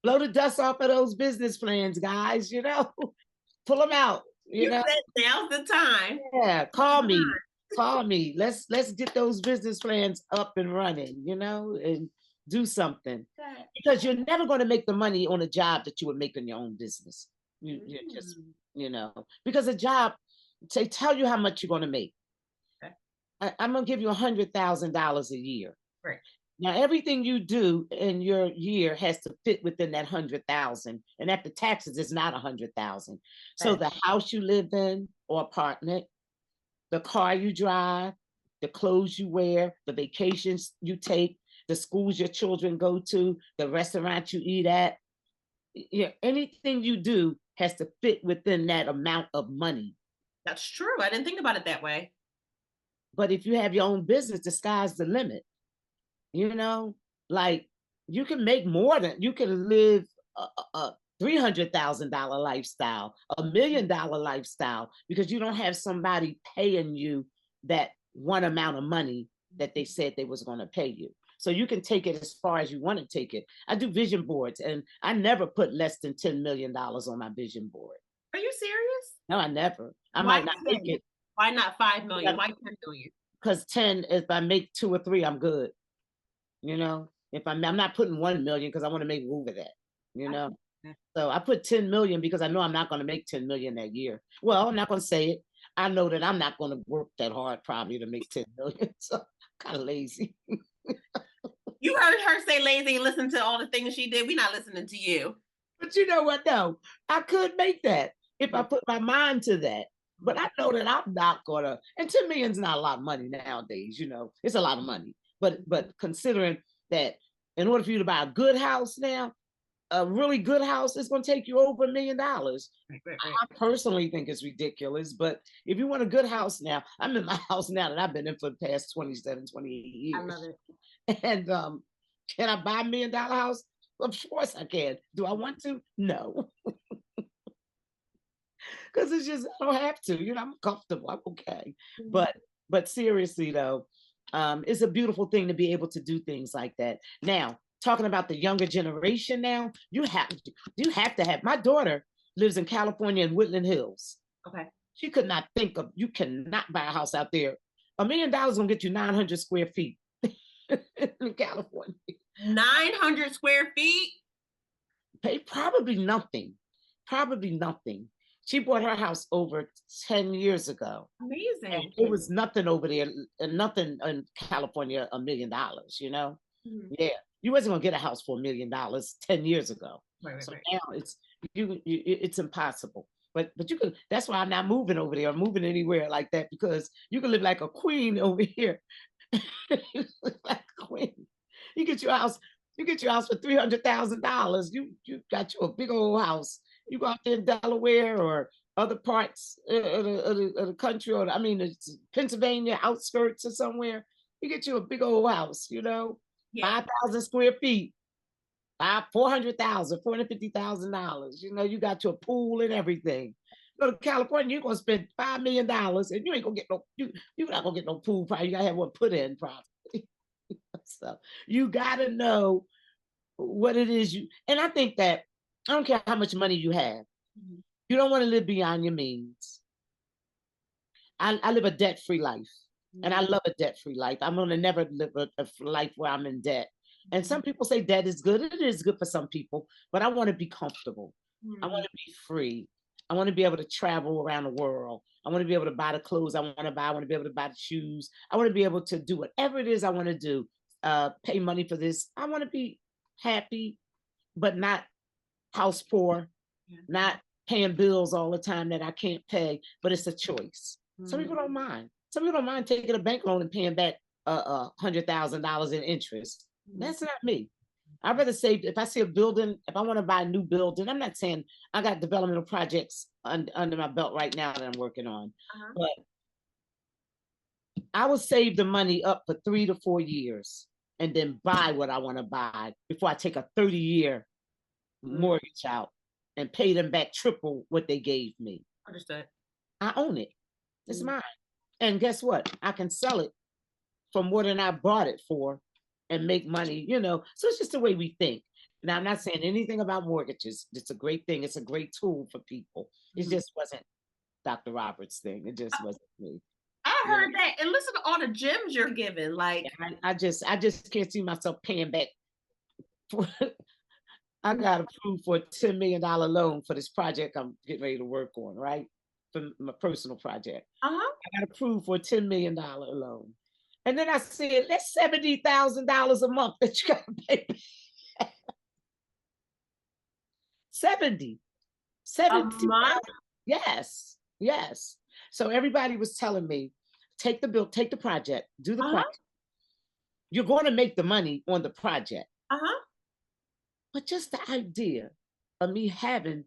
blow the dust off of those business plans, guys, pull them out, you said now's the time. Yeah, call me. Let's get those business plans up and running, and do something, because you're never going to make the money on a job that you would make in your own business. You're just, because a job, they tell you how much you're going to make. I'm going to give you $100,000 a year. Right. Now, everything you do in your year has to fit within that 100,000, and after taxes, it's not 100,000. So the house you live in or apartment, the car you drive, the clothes you wear, the vacations you take, the schools your children go to, the restaurants you eat at, anything you do has to fit within that amount of money. That's true. I didn't think about it that way. But if you have your own business, the sky's the limit. Like you can make more than, you can live a $300,000 lifestyle, $1 million lifestyle, because you don't have somebody paying you that one amount of money that they said they was going to pay you. So you can take it as far as you want to take it. I do vision boards, and I never put less than $10 million on my vision board. Are you serious? No, I never. I might not make it. Why not 5 million? Why 10 million? Because 10, if I make 2 or 3, I'm good. If I'm not putting 1 million because I want to make over that, So I put 10 million because I know I'm not going to make 10 million that year. Well, I'm not going to say it. I know that I'm not going to work that hard probably to make 10 million. So I'm kind of lazy. You heard her say lazy and listen to all the things she did. We're not listening to you. But you know what, though? I could make that if I put my mind to that. But I know that I'm not going to. And 10 million is not a lot of money nowadays. It's a lot of money. But considering that in order for you to buy a good house now, a really good house is going to take you over $1 million. Right. I personally think it's ridiculous, but if you want a good house now, I'm in my house now that I've been in for the past 27, 28 years. I love it. And can I buy $1 million house? Of course I can. Do I want to? No. Because it's just, I don't have to. I'm comfortable. I'm okay. But seriously though, it's a beautiful thing to be able to do things like that. Now, talking about the younger generation now, you have to have, my daughter lives in California in Woodland Hills. Okay. She could not think of, you cannot buy a house out there. $1 million gonna get you 900 square feet in California. 900 square feet? Pay probably nothing. She bought her house over 10 years ago. And Amazing. it was nothing over there, and nothing in California, $1 million, you know? Mhm. Yeah. You wasn't gonna get a house for $1 million 10 years ago. Right, So right. now it's impossible. But you could, that's why I'm not moving over there or moving anywhere like that, because you can live like a queen over here. You live like a queen. You get your house, you get your house for $300,000. You got you a big old house. You go out there in Delaware or other parts of the country, or I mean, it's Pennsylvania outskirts or somewhere. You get you a big old house, you know, Yeah. 5,000 square feet, 400,000, $450,000. You know, you got your pool and everything. Go to California, you're gonna spend $5 million, and you ain't gonna get no. You're not gonna get no pool. Probably you gotta have one put in. Probably. So you gotta know what it is you. And I think that I don't care how much money you have. Mhm. You don't want to live beyond your means. I live a debt-free life, and I love a debt-free life. I'm gonna never live a life where I'm in debt. And some people say debt is good. It is good for some people, but I want to be comfortable. I want Mhm. to be free. I want to be able to travel around the world. I want to be able to buy the clothes I want to buy. I want to be able to buy the shoes. I want to be able to do whatever it is I want to do. Pay money for this. I want to be happy, but not house poor, Yeah. not paying bills all the time that I can't pay, but it's a choice. Some people Mhm. don't mind. Some people don't mind taking a bank loan and paying back $100,000 in interest. Mhm. That's not me. I'd rather save. If I see a building, if I want to buy a new building, I'm not saying I got developmental projects under my belt right now that I'm working on, Uh-huh. but I will save the money up for 3 to 4 years and then buy what I want to buy before I take a 30-year Mhm. mortgage out and pay them back triple what they gave me. Understood. I own it. It's Mhm. mine. And guess what? I can sell it for more than I bought it for and make money, you know. So it's just the way we think. Now, I'm not saying anything about mortgages. It's a great thing. It's a great tool for people. It Mhm. just wasn't Dr. Roberts' thing. It just wasn't me. I You know, heard that, and listen to all the gems you're giving. Like, I just can't see myself paying back. For, I mhm. got approved for a $10 million loan for this project I'm getting ready to work on, right? For my personal project. Uh-huh. I got approved for a $10 million loan. And then I said, that's $70,000 a month that you got to pay. 70, A 70. month. Yes, yes. So everybody was telling me, take the bill, take the project, do the Uh-huh. project. You're going to make the money on the project. Uh-huh. But just the idea of me having,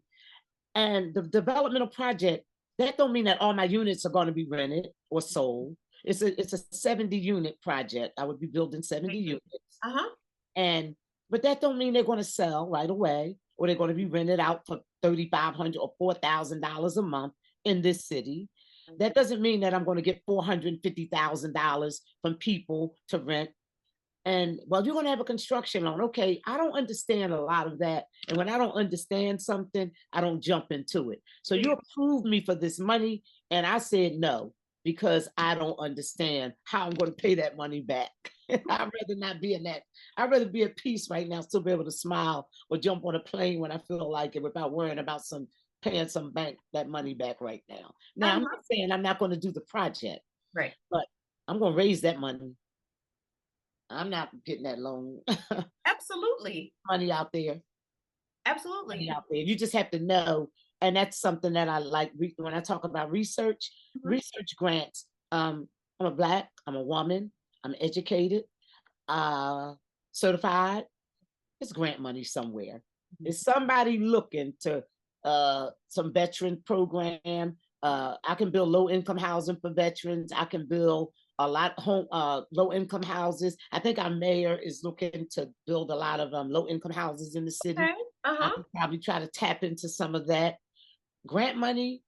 and the developmental project, that don't mean that all my units are going to be rented or sold. It's a 70 unit project. I would be building 70 units. Uh-huh. And but that don't mean they're going to sell right away, or they're going to be rented out for $3,500 or $4,000 a month in this city. That doesn't mean that I'm going to get $450,000 from people to rent. And well, you're going to have a construction loan. Okay, I don't understand a lot of that. And when I don't understand something, I don't jump into it. So you Yeah. approved me for this money, and I said no, because I don't understand how I'm going to pay that money back. I'd rather not be in that. I'd rather be at peace right now, still be able to smile or jump on a plane when I feel like it without worrying about some paying some bank that money back right now. Now, I'm Uh-huh. not saying I'm not going to do the project, Right. but I'm going to raise that money. I'm not getting that loan Absolutely. money out there. Money Absolutely. out there. You just have to know, and that's something that I like when I talk about research. Mhm. Research grants. I'm a Black. I'm a woman. I'm educated. Uh, certified. It's grant money somewhere. Mhm. Is somebody looking to some veteran program? I can build low income housing for veterans. I can build a lot home low income houses. I think our mayor is looking to build a lot of low income houses in the city. Okay. I Uh-huh. could probably try to tap into some of that grant money,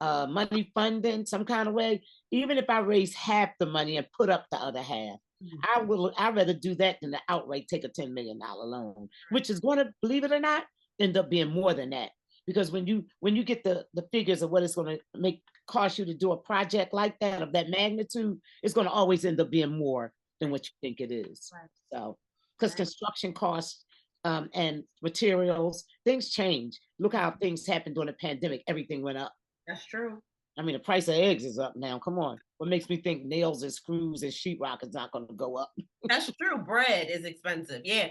money funding, some kind of way. Even if I raise half the money and put up the other half, Mhm. I'd rather do that than to outright take a $10 million loan, which is going to, believe it or not, end up being more than that. Because when you get the figures of what it's going to make cost you to do a project like that of that magnitude, it's going to always end up being more than Right. what you think it is. Right. So, because Right. construction costs, and materials. Things change. Look how things happened during the pandemic. Everything went up. That's true. I mean, the price of eggs is up now. Come on. What makes me think nails and screws and sheetrock is not going to go up? That's true. Bread is expensive. Yeah.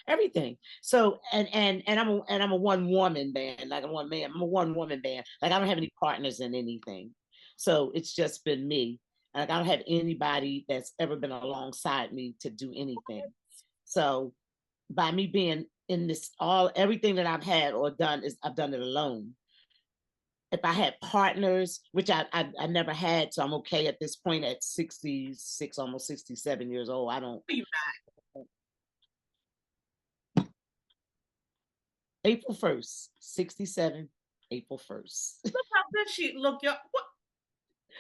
Everything. So I'm a one woman band, like a one man. I'm a one woman band. Like I don't have any partners in anything. So it's just been me. Like I don't have anybody that's ever been alongside me to do anything. So by me being in this, everything that I've had or done is I've done it alone. If I had partners, which I never had, so I'm okay at this point at 66, almost 67 years old. I don't. April 1st, 67, April 1st. Look how good she look. What?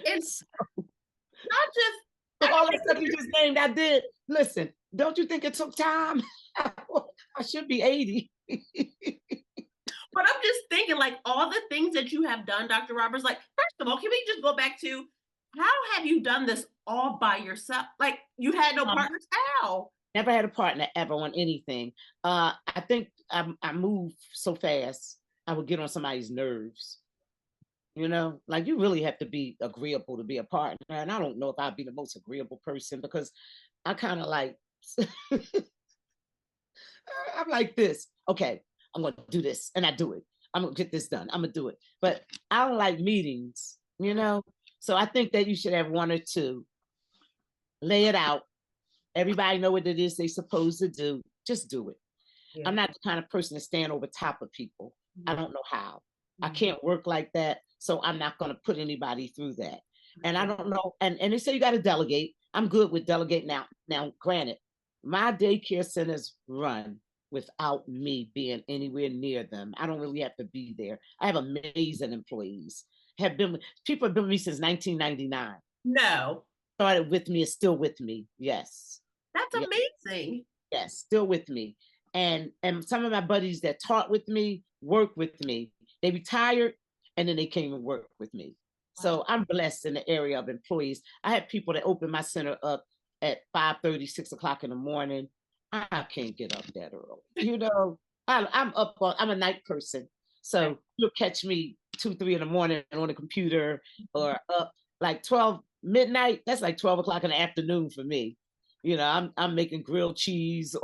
It's not just look, all that stuff you just named. I did. Listen, don't you think it took time? I should be 80. But I'm just thinking, like, all the things that you have done, Dr. Roberts, like, first of all, can we just go back to how have you done this all by yourself? Like, you had no partners? How? Never had a partner ever on anything. I think I move so fast, I would get on somebody's nerves. You know, like you really have to be agreeable to be a partner. And I don't know if I'd be the most agreeable person because I kind of like, I'm like this. Okay, I'm going to do this. And I do it. I'm going to get this done. I'm going to do it. But I don't like meetings, you know? So I think that you should have one or two. Lay it out. Everybody know what it is they're supposed to do. Just do it. Yeah. I'm not the kind of person to stand over top of people. Mm-hmm. I don't know how. Mm-hmm. I can't work like that. So I'm not going to put anybody through that. Mm-hmm. And I don't know. And they say you got to delegate. I'm good with delegating now. Now, granted, my daycare centers run without me being anywhere near them. I don't really have to be there. I have amazing employees. People have been with me since 1999. No. Started with me, is still with me. Yes. That's amazing. Yes, still with me. And some of my buddies that taught with me, work with me. They retired and then they came and worked with me. Wow. So I'm blessed in the area of employees. I have people that open my center up at 5:30, 6 o'clock in the morning. I can't get up that early. You know, I'm up I'm a night person. So you'll catch me 2, 3 in the morning on the computer or up like 12 midnight. That's like 12 o'clock in the afternoon for me. You know, I'm making grilled cheese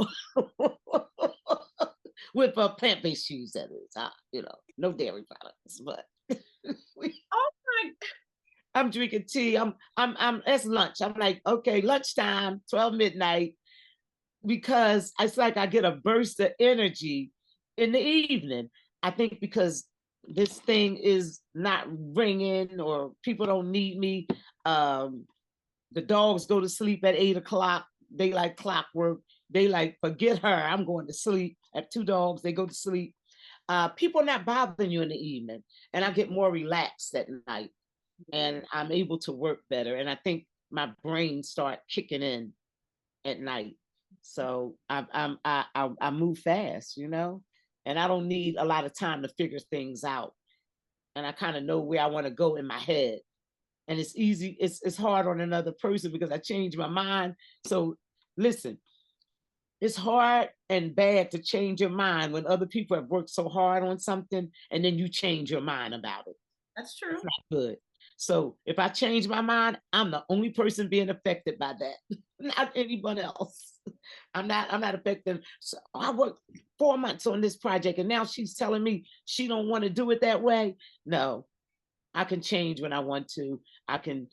with plant-based cheese, that is. You know, no dairy products, but I'm drinking tea. I'm it's lunch. I'm like, okay, lunchtime, 12 midnight, because it's like I get a burst of energy in the evening. I think because this thing is not ringing or people don't need me. The dogs go to sleep at 8 o'clock. They like clockwork. They like, forget her. I'm going to sleep. I have 2 dogs. They go to sleep. People are not bothering you in the evening. And I get more relaxed at night. And I'm able to work better. And I think my brain start kicking in at night. So I move fast, you know? And I don't need a lot of time to figure things out. And I kind of know where I want to go in my head. And it's easy, it's hard on another person because I change my mind. So listen, it's hard and bad to change your mind when other people have worked so hard on something and then you change your mind about it. That's true. It's not good. So if I change my mind, I'm the only person being affected by that, not anyone else. I'm not affected. So I worked 4 months on this project and now she's telling me she don't want to do it that way. No. I can change when I want to. I can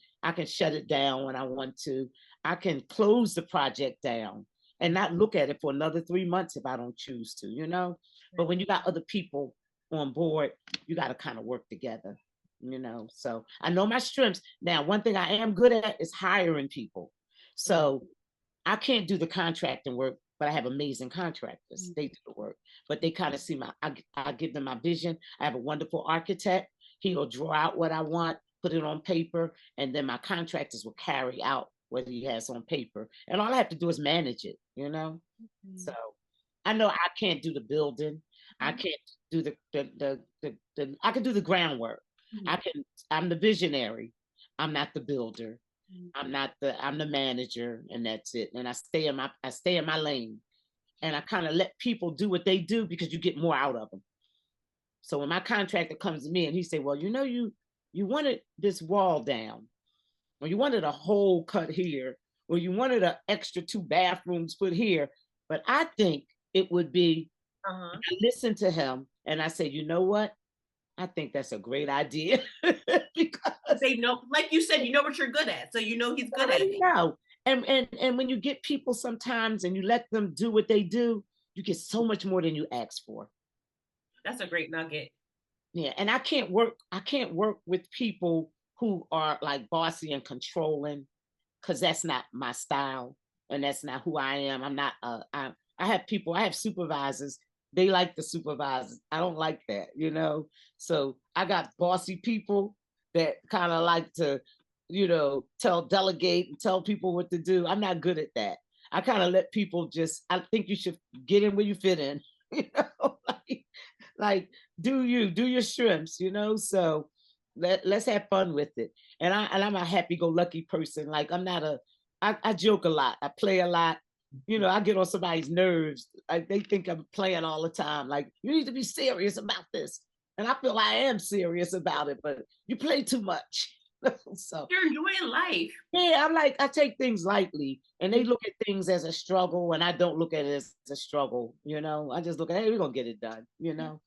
shut it down when I want to. I can close the project down and not look at it for another 3 months if I don't choose to, you know? But when you got other people on board, you got to kind of work together, you know? So I know my strengths. Now, one thing I am good at is hiring people. So I can't do the contracting work, but I have amazing contractors. They do the work, but they kind of see I give them my vision. I have a wonderful architect. He'll draw out what I want, put it on paper, and then my contractors will carry out what he has on paper. And all I have to do is manage it, you know? Mm-hmm. So I know I can't do the building. I can't do the I can do the groundwork. Mm-hmm. I'm the visionary. I'm not the builder. Mm-hmm. I'm the manager, and that's it. And I stay in my lane. and I kind of let people do what they do because you get more out of them. So when my contractor comes to me and he say, well, you wanted this wall down, or you wanted a hole cut here, or you wanted an extra 2 bathrooms put here, but I think it would be, Uh-huh. I listen to him and I say, you know what? I think that's a great idea because They know, like you said, you know what you're good at. So you know he's I good at already it. know. And when you get people sometimes and you let them do what they do, you get so much more than you ask for. That's a great nugget. Yeah, and I can't work with people who are like bossy and controlling because that's not my style and that's not who I am. I'm not I have people, I have supervisors. They like the supervisors. I don't like that, you know. So I got bossy people that kind of like to, delegate and tell people what to do. I'm not good at that. I kind of let people just, I think you should get in where you fit in, you know, like do your shrimps, you know. So let's have fun with it. And I'm a happy-go-lucky person. Like I joke a lot, I play a lot, you know. I get on somebody's nerves. They think I'm playing all the time. Like, you need to be serious about this. And I feel I am serious about it, but you play too much. So You're enjoying life. yeah, I'm like, I take things lightly and they look at things as a struggle and I don't look at it as a struggle, you know. I just look at, hey, we're gonna get it done, you know.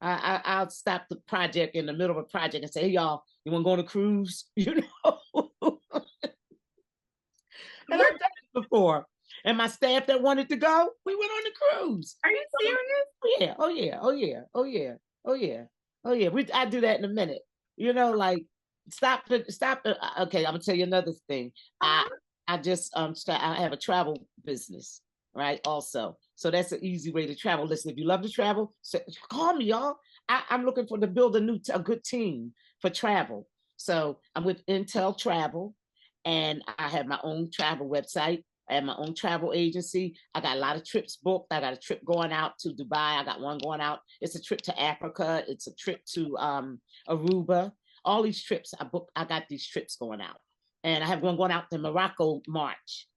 I'll stop the project in the middle of a project and say, hey, y'all, you want to go on a cruise? You know, and I've done it before. And my staff that wanted to go, we went on the cruise. Are you serious? Yeah, oh yeah, oh yeah, oh yeah, oh yeah, oh yeah. I do that in a minute. You know, like stop. Okay, I'm gonna tell you another thing. I Uh-huh. I just I have a travel business, right? Also, so that's an easy way to travel. Listen, if you love to travel, so call me, y'all. I'm looking for to build a good team for travel. So I'm with Intele Travel, and I have my own travel website. I have my own travel agency. I got a lot of trips booked. I got a trip going out to Dubai. I got one going out. It's a trip to Africa. It's a trip to Aruba. All these trips I booked. I got these trips going out, and I have one going out to Morocco March,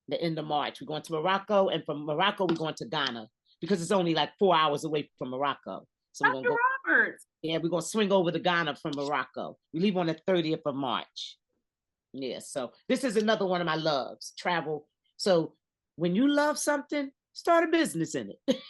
the end of March. We're going to Morocco, and from Morocco we're going to Ghana because it's only like 4 hours away from Morocco. So we're gonna Dr. go. Roberts. Yeah, we're gonna swing over to Ghana from Morocco. We leave on the 30th of March. Yeah, so this is another one of my loves, travel. So when you love something, start a business in it.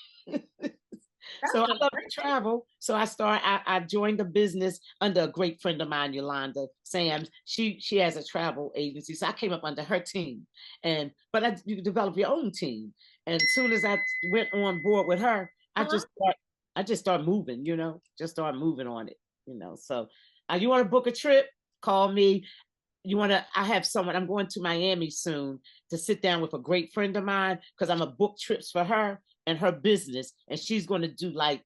So I That's a love great to travel. So I joined a business under a great friend of mine, Yolanda Sams. She has a travel agency. So I came up under her team. You develop your own team. And as soon as I went on board with her, uh-huh. I just start moving, you know, just start moving on it, you know. So you want to book a trip, call me. I have someone, I'm going to Miami soon to sit down with a great friend of mine because I'm a book trips for her and her business. And she's going to do like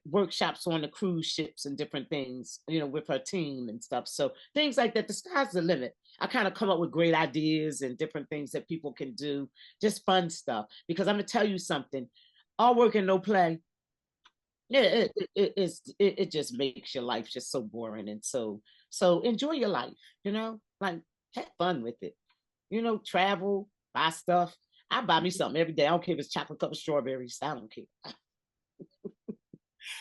workshops on the cruise ships and different things, you know, with her team and stuff. So things like that, the sky's the limit. I kind of come up with great ideas and different things that people can do, just fun stuff. Because I'm gonna tell you something, all work and no play, yeah, it just makes your life just so boring. And so enjoy your life, you know, like have fun with it, you know. Travel, buy stuff. I buy me something every day. I don't care if it's chocolate covered strawberries. I don't care.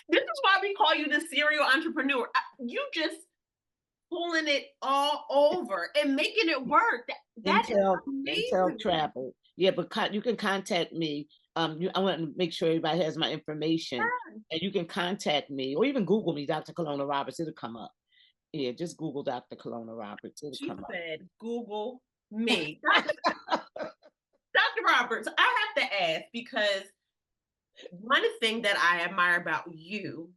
This is why we call you the serial entrepreneur. You just pulling it all over and making it work. That is Intel amazing. Travel. Yeah, but you can contact me. I want to make sure everybody has my information, and you can contact me or even Google me, Dr. Colona Roberts. It'll come up. Yeah, just Google Dr. Colona Roberts. It'll She come said, Google me. up. Dr. Roberts, I have to ask because one thing that I admire about you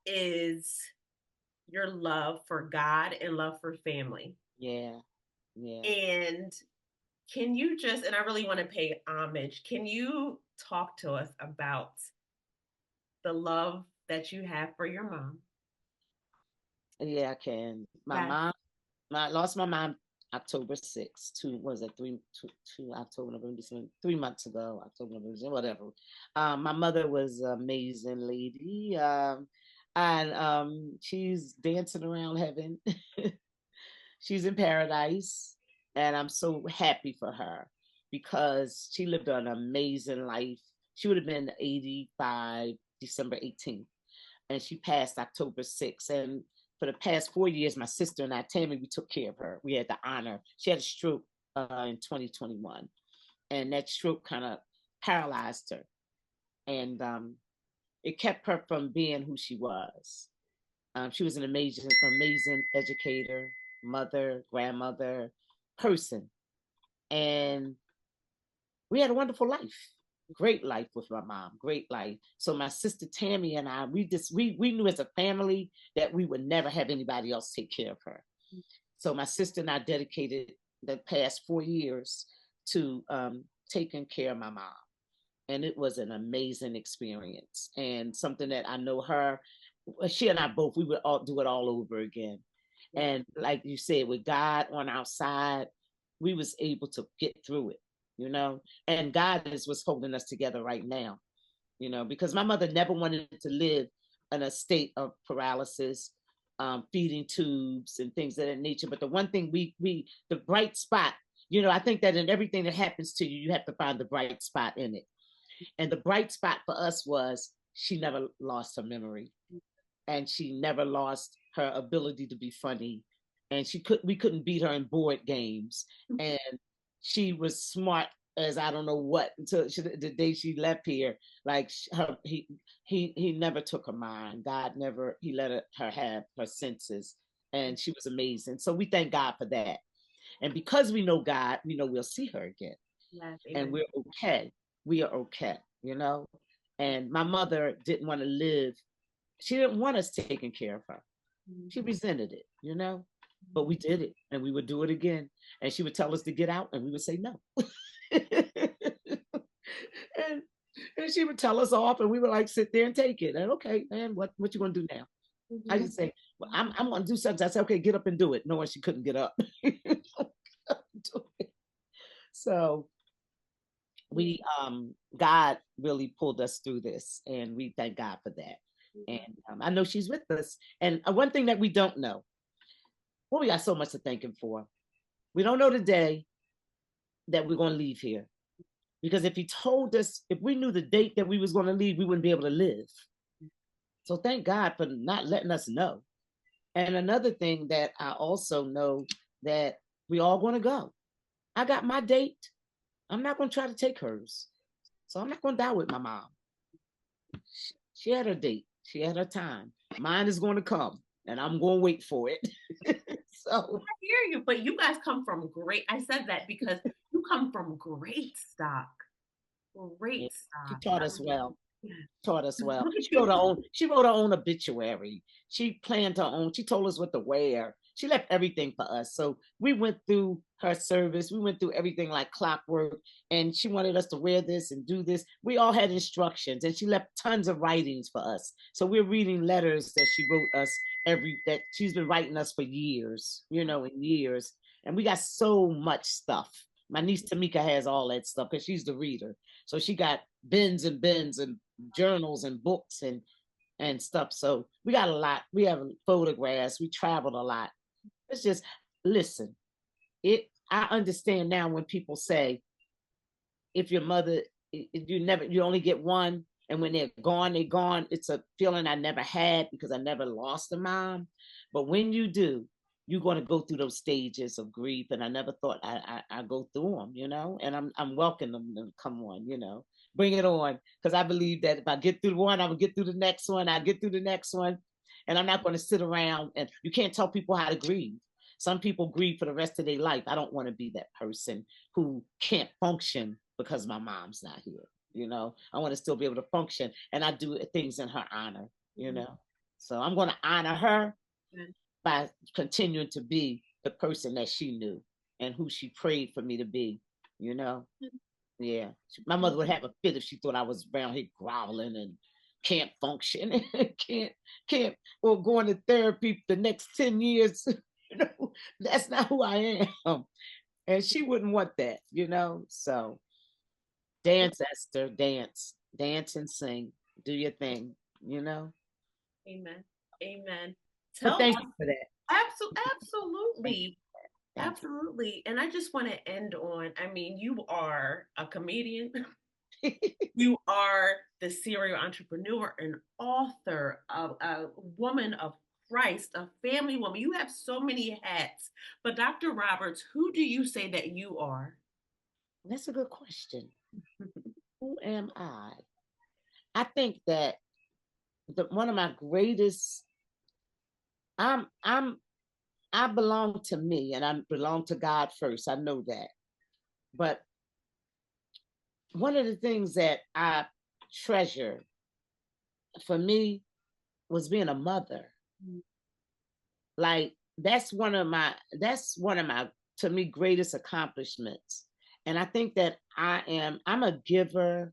is your love for God and love for family. Yeah, yeah. And can you just, and I really want to pay homage, can you talk to us about the love that you have for your mom? Yeah, I can. My Yes. mom, I lost my mom October 6th, was it 2 October, November, December, 3 months ago, October, November, December, whatever. My mother was an amazing lady. And she's dancing around heaven. She's in paradise. And I'm so happy for her because she lived an amazing life. She would have been 85, December 18th. And she passed October 6th. And for the past 4 years, my sister and I, Tammy, we took care of her. We had the honor. She had a stroke in 2021. And that stroke kind of paralyzed her. And it kept her from being who she was. She was an amazing educator, mother, grandmother, person. And we had a wonderful life. Great life with my mom, great life. So my sister Tammy and I, we knew as a family that we would never have anybody else take care of her. So my sister and I dedicated the past 4 years to taking care of my mom. And it was an amazing experience and something that I know she and I both, we would all do it all over again. And like you said, with God on our side, we was able to get through it, and God is what's holding us together right now, because my mother never wanted to live in a state of paralysis, feeding tubes and things of that nature. But the one thing the bright spot, I think that in everything that happens to you, you have to find the bright spot in it. And the bright spot for us was she never lost her memory, and she never lost her ability to be funny. And we couldn't beat her in board games. And she was smart as I don't know what until the day she left here. Like he never took her mind. God never, he let her have her senses, and she was amazing. So we thank God for that. And because we know God, we know we'll see her again. Yes, and we're okay. We are okay, And my mother didn't want to live. She didn't want us taking care of her. She resented it, but we did it, and we would do it again. And she would tell us to get out, and we would say no. and she would tell us off, and we would like sit there and take it. And okay, man, what you gonna do now? Mm-hmm. I just say, well, I'm gonna do something. I said, okay, get up and do it. Knowing she couldn't get up. So we God really pulled us through this, and we thank God for that. And I know she's with us. And one thing that we don't know, well, we got so much to thank him for. We don't know the day that we're going to leave here. Because if he told us, if we knew the date that we was going to leave, we wouldn't be able to live. So thank God for not letting us know. And another thing that I also know, that we all going to go. I got my date. I'm not going to try to take hers. So I'm not going to die with my mom. She had her date. She had her time. Mine is going to come, and I'm going to wait for it. So I hear you, but you guys come from great. I said that because you come from great stock. Great stock. She taught us well. Taught us well. She wrote her own obituary. She planned her own. She told us what to wear. She left everything for us. So we went through her service. We went through everything like clockwork, and she wanted us to wear this and do this. We all had instructions, and she left tons of writings for us. So we're reading letters that she wrote us that she's been writing us for years, in years. And we got so much stuff. My niece Tamika has all that stuff because she's the reader. So she got bins and journals and books and stuff. So we got a lot. We have photographs. We traveled a lot. It's just, listen, I understand now when people say, if your mother, you only get one, and when they're gone, they're gone. It's a feeling I never had because I never lost a mom. But when you do, you're going to go through those stages of grief. And I never thought I go through them, and I'm welcoming them to come on, bring it on. Because I believe that if I get through one, I will get through the next one. I get through the next one. And I'm not going to sit around, and you can't tell people how to grieve. Some people grieve for the rest of their life. I don't want to be that person who can't function because my mom's not here. I want to still be able to function, and I do things in her honor, So I'm going to honor her by continuing to be the person that she knew and who she prayed for me to be, Yeah. My mother would have a fit if she thought I was around here growling and can't function, can't, or going to therapy the next 10 years. That's not who I am. And she wouldn't want that, So dance, Esther, dance and sing, do your thing, Amen. Amen. Thank you for that. Absolutely. Absolutely. And I just want to end on, you are a comedian. You are the serial entrepreneur and author of a woman of Christ, a family woman. You have so many hats. But Dr. Roberts, who do you say that you are? That's a good question. Who am I? I think that one of my greatest, I belong to me and I belong to God first. I know that. But one of the things that I treasure for me was being a mother. Like that's one of my to me greatest accomplishments. And I think that I'm a giver.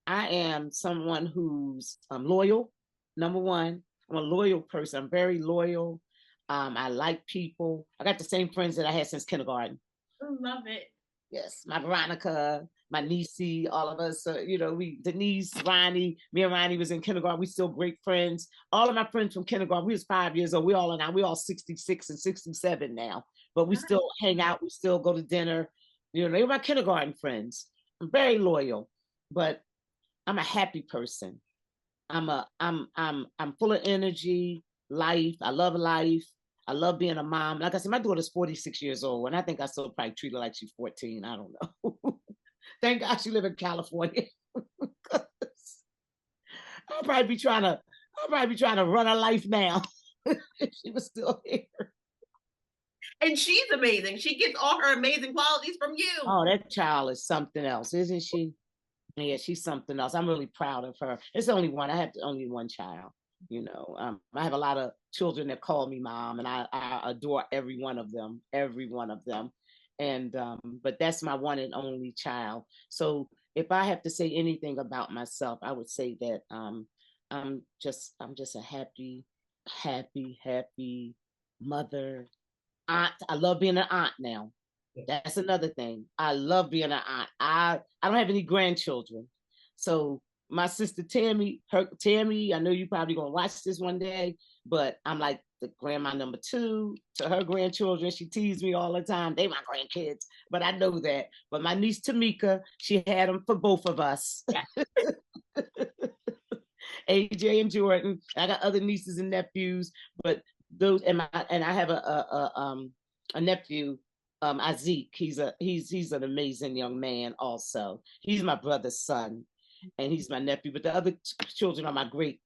I am someone who's loyal. Number one, I'm a loyal person. I'm very loyal. I like people. I got the same friends that I had since kindergarten. I love it. Yes, my Veronica, my niecey, all of us. Denise, Ronnie, me and Ronnie was in kindergarten. We still great friends. All of my friends from kindergarten, we was 5 years old. We all 66 and 67 now. But we still hang out. We still go to dinner. They were my kindergarten friends. I'm very loyal, but I'm a happy person. I'm full of energy, life. I love life. I love being a mom. Like I said, my daughter's 46 years old, and I think I still probably treat her like she's 14. I don't know. Thank God she live in California. I'll probably be trying to run her life now if she was still here. And she's amazing. She gets all her amazing qualities from you. Oh, that child is something else, isn't she? Yeah, she's something else. I'm really proud of her. It's only one. I have only one child. I have a lot of children that call me mom, and I adore every one of them. And but that's my one and only child. So if I have to say anything about myself, I would say that I'm just a happy mother, aunt. I love being an aunt now. That's another thing. I love being an aunt. I don't have any grandchildren. So my sister Tammy, I know you probably gonna watch this one day, but I'm like the grandma number 2 to her grandchildren. She teased me all the time. They my grandkids, but I know that. But my niece Tamika, she had them for both of us. AJ and Jordan. I got other nieces and nephews, but those and I have a nephew, Azik. He's an amazing young man. Also, he's my brother's son, and he's my nephew. But the other children are my great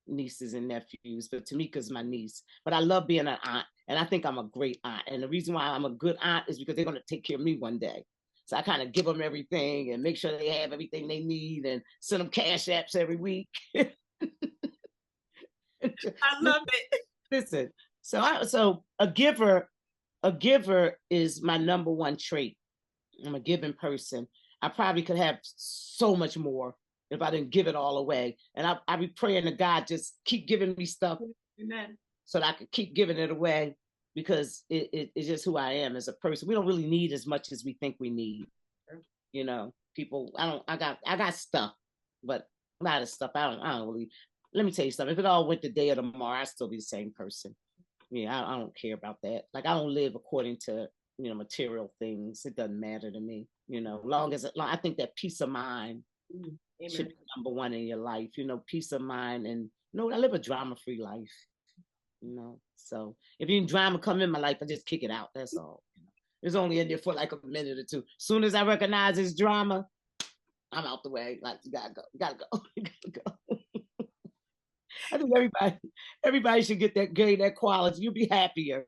nieces and nephews. But Tamika's my niece. But I love being an aunt, and I think I'm a great aunt. And the reason why I'm a good aunt is because they're going to take care of me one day. So I kind of give them everything and make sure they have everything they need and send them cash apps every week. I love it. Listen, so a giver is my number one trait. I'm a giving person. I probably could have so much more if I didn't give it all away. And I be praying to God, just keep giving me stuff. Amen. So that I could keep giving it away, because it's just who I am as a person. We don't really need as much as we think we need. People, I got stuff, but a lot of stuff I don't really. Let me tell you something. If it all went today or tomorrow, I'd still be the same person. Yeah, I don't care about that. Like, I don't live according to, material things. It doesn't matter to me, long as I think that peace of mind should be number one in your life, peace of mind. And, I live a drama-free life, So if any drama come in my life, I just kick it out. That's all. It's only in there for like a minute or two. As soon as I recognize it's drama, I'm out the way. Like, you gotta go. I think everybody should gain that quality. You'll be happier.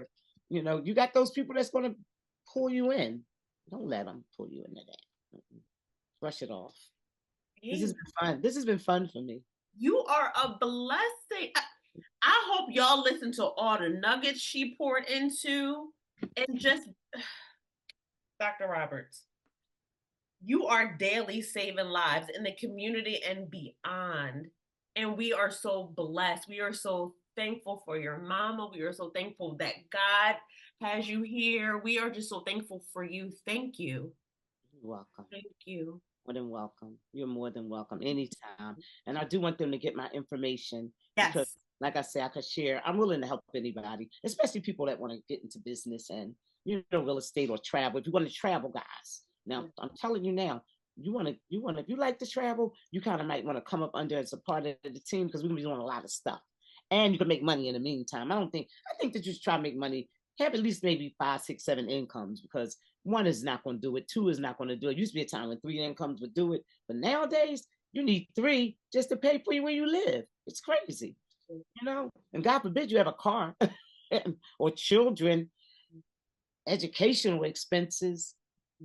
You got those people that's going to pull you in. Don't let them pull you into that. Brush it off. This has been fun. This has been fun for me. You are a blessing. I hope y'all listen to all the nuggets she poured into, and just Dr. Roberts, you are daily saving lives in the community and beyond. And we are so blessed. We are so thankful for your mama. We are so thankful that God has you here. We are just so thankful for you. Thank you. You're welcome. Thank you. More than welcome. You're more than welcome anytime. And I do want them to get my information. Yes. Because, like I say, I could share. I'm willing to help anybody, especially people that want to get into business and, real estate or travel. If you want to travel, guys. Now, I'm telling you now, if you like to travel, you kind of might want to come up under as a part of the team because we're gonna be doing a lot of stuff. And you can make money in the meantime. I think that you should try to make money, have at least maybe 5, 6, 7 incomes, because one is not going to do it. Two is not going to do it. Used to be a time when 3 incomes would do it. But nowadays, you need 3 just to pay for where you live. It's crazy, and God forbid you have a car or children, educational expenses.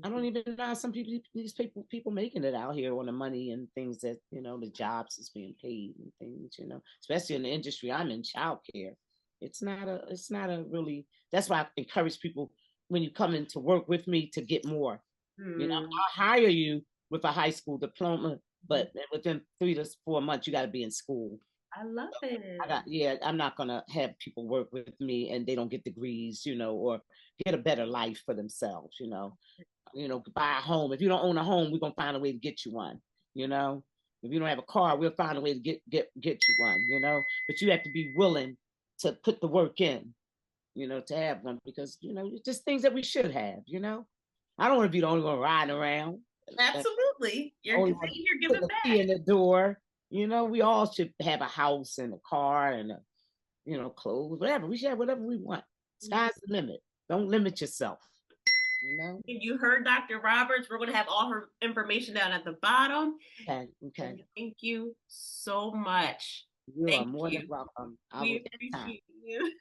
I don't even know some these people making it out here on the money and things that, the jobs is being paid and things, especially in the industry I'm in, childcare. It's not a really, that's why I encourage people when you come in to work with me to get more. I'll hire you with a high school diploma, but within 3 to 4 months, you got to be in school. I love it. I'm not going to have people work with me and they don't get degrees, or get a better life for themselves, buy a home. If you don't own a home, we're going to find a way to get you one, if you don't have a car, we'll find a way to get you one, but you have to be willing to put the work in, to have one, because, it's just things that we should have, I don't want to be the only one riding around. Absolutely. You're giving back. Key in the door. We all should have a house and a car and, clothes, whatever. We should have whatever we want. Sky's the limit. Don't limit yourself. You heard Dr. Roberts. We're going to have all her information down at the bottom. Okay. Thank you so much. You are more than welcome. We appreciate you.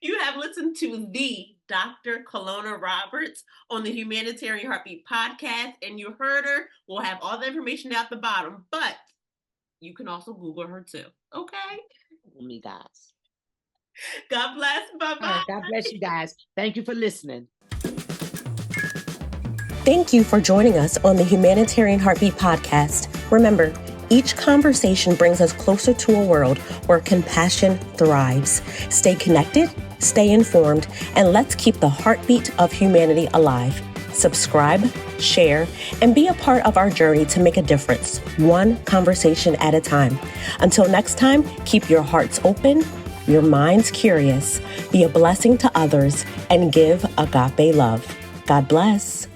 You have listened to the Dr. Colona Roberts on the Humanitarian Heartbeat Podcast, and you heard her. We'll have all the information at the bottom, but you can also Google her too. Okay? Me, guys. God bless. Bye-bye. God bless you guys. Thank you for listening. Thank you for joining us on the Humanitarian Heartbeat Podcast. Remember, each conversation brings us closer to a world where compassion thrives. Stay connected, stay informed, and let's keep the heartbeat of humanity alive. Subscribe, share, and be a part of our journey to make a difference, one conversation at a time. Until next time, keep your hearts open, your minds curious, be a blessing to others, and give agape love. God bless.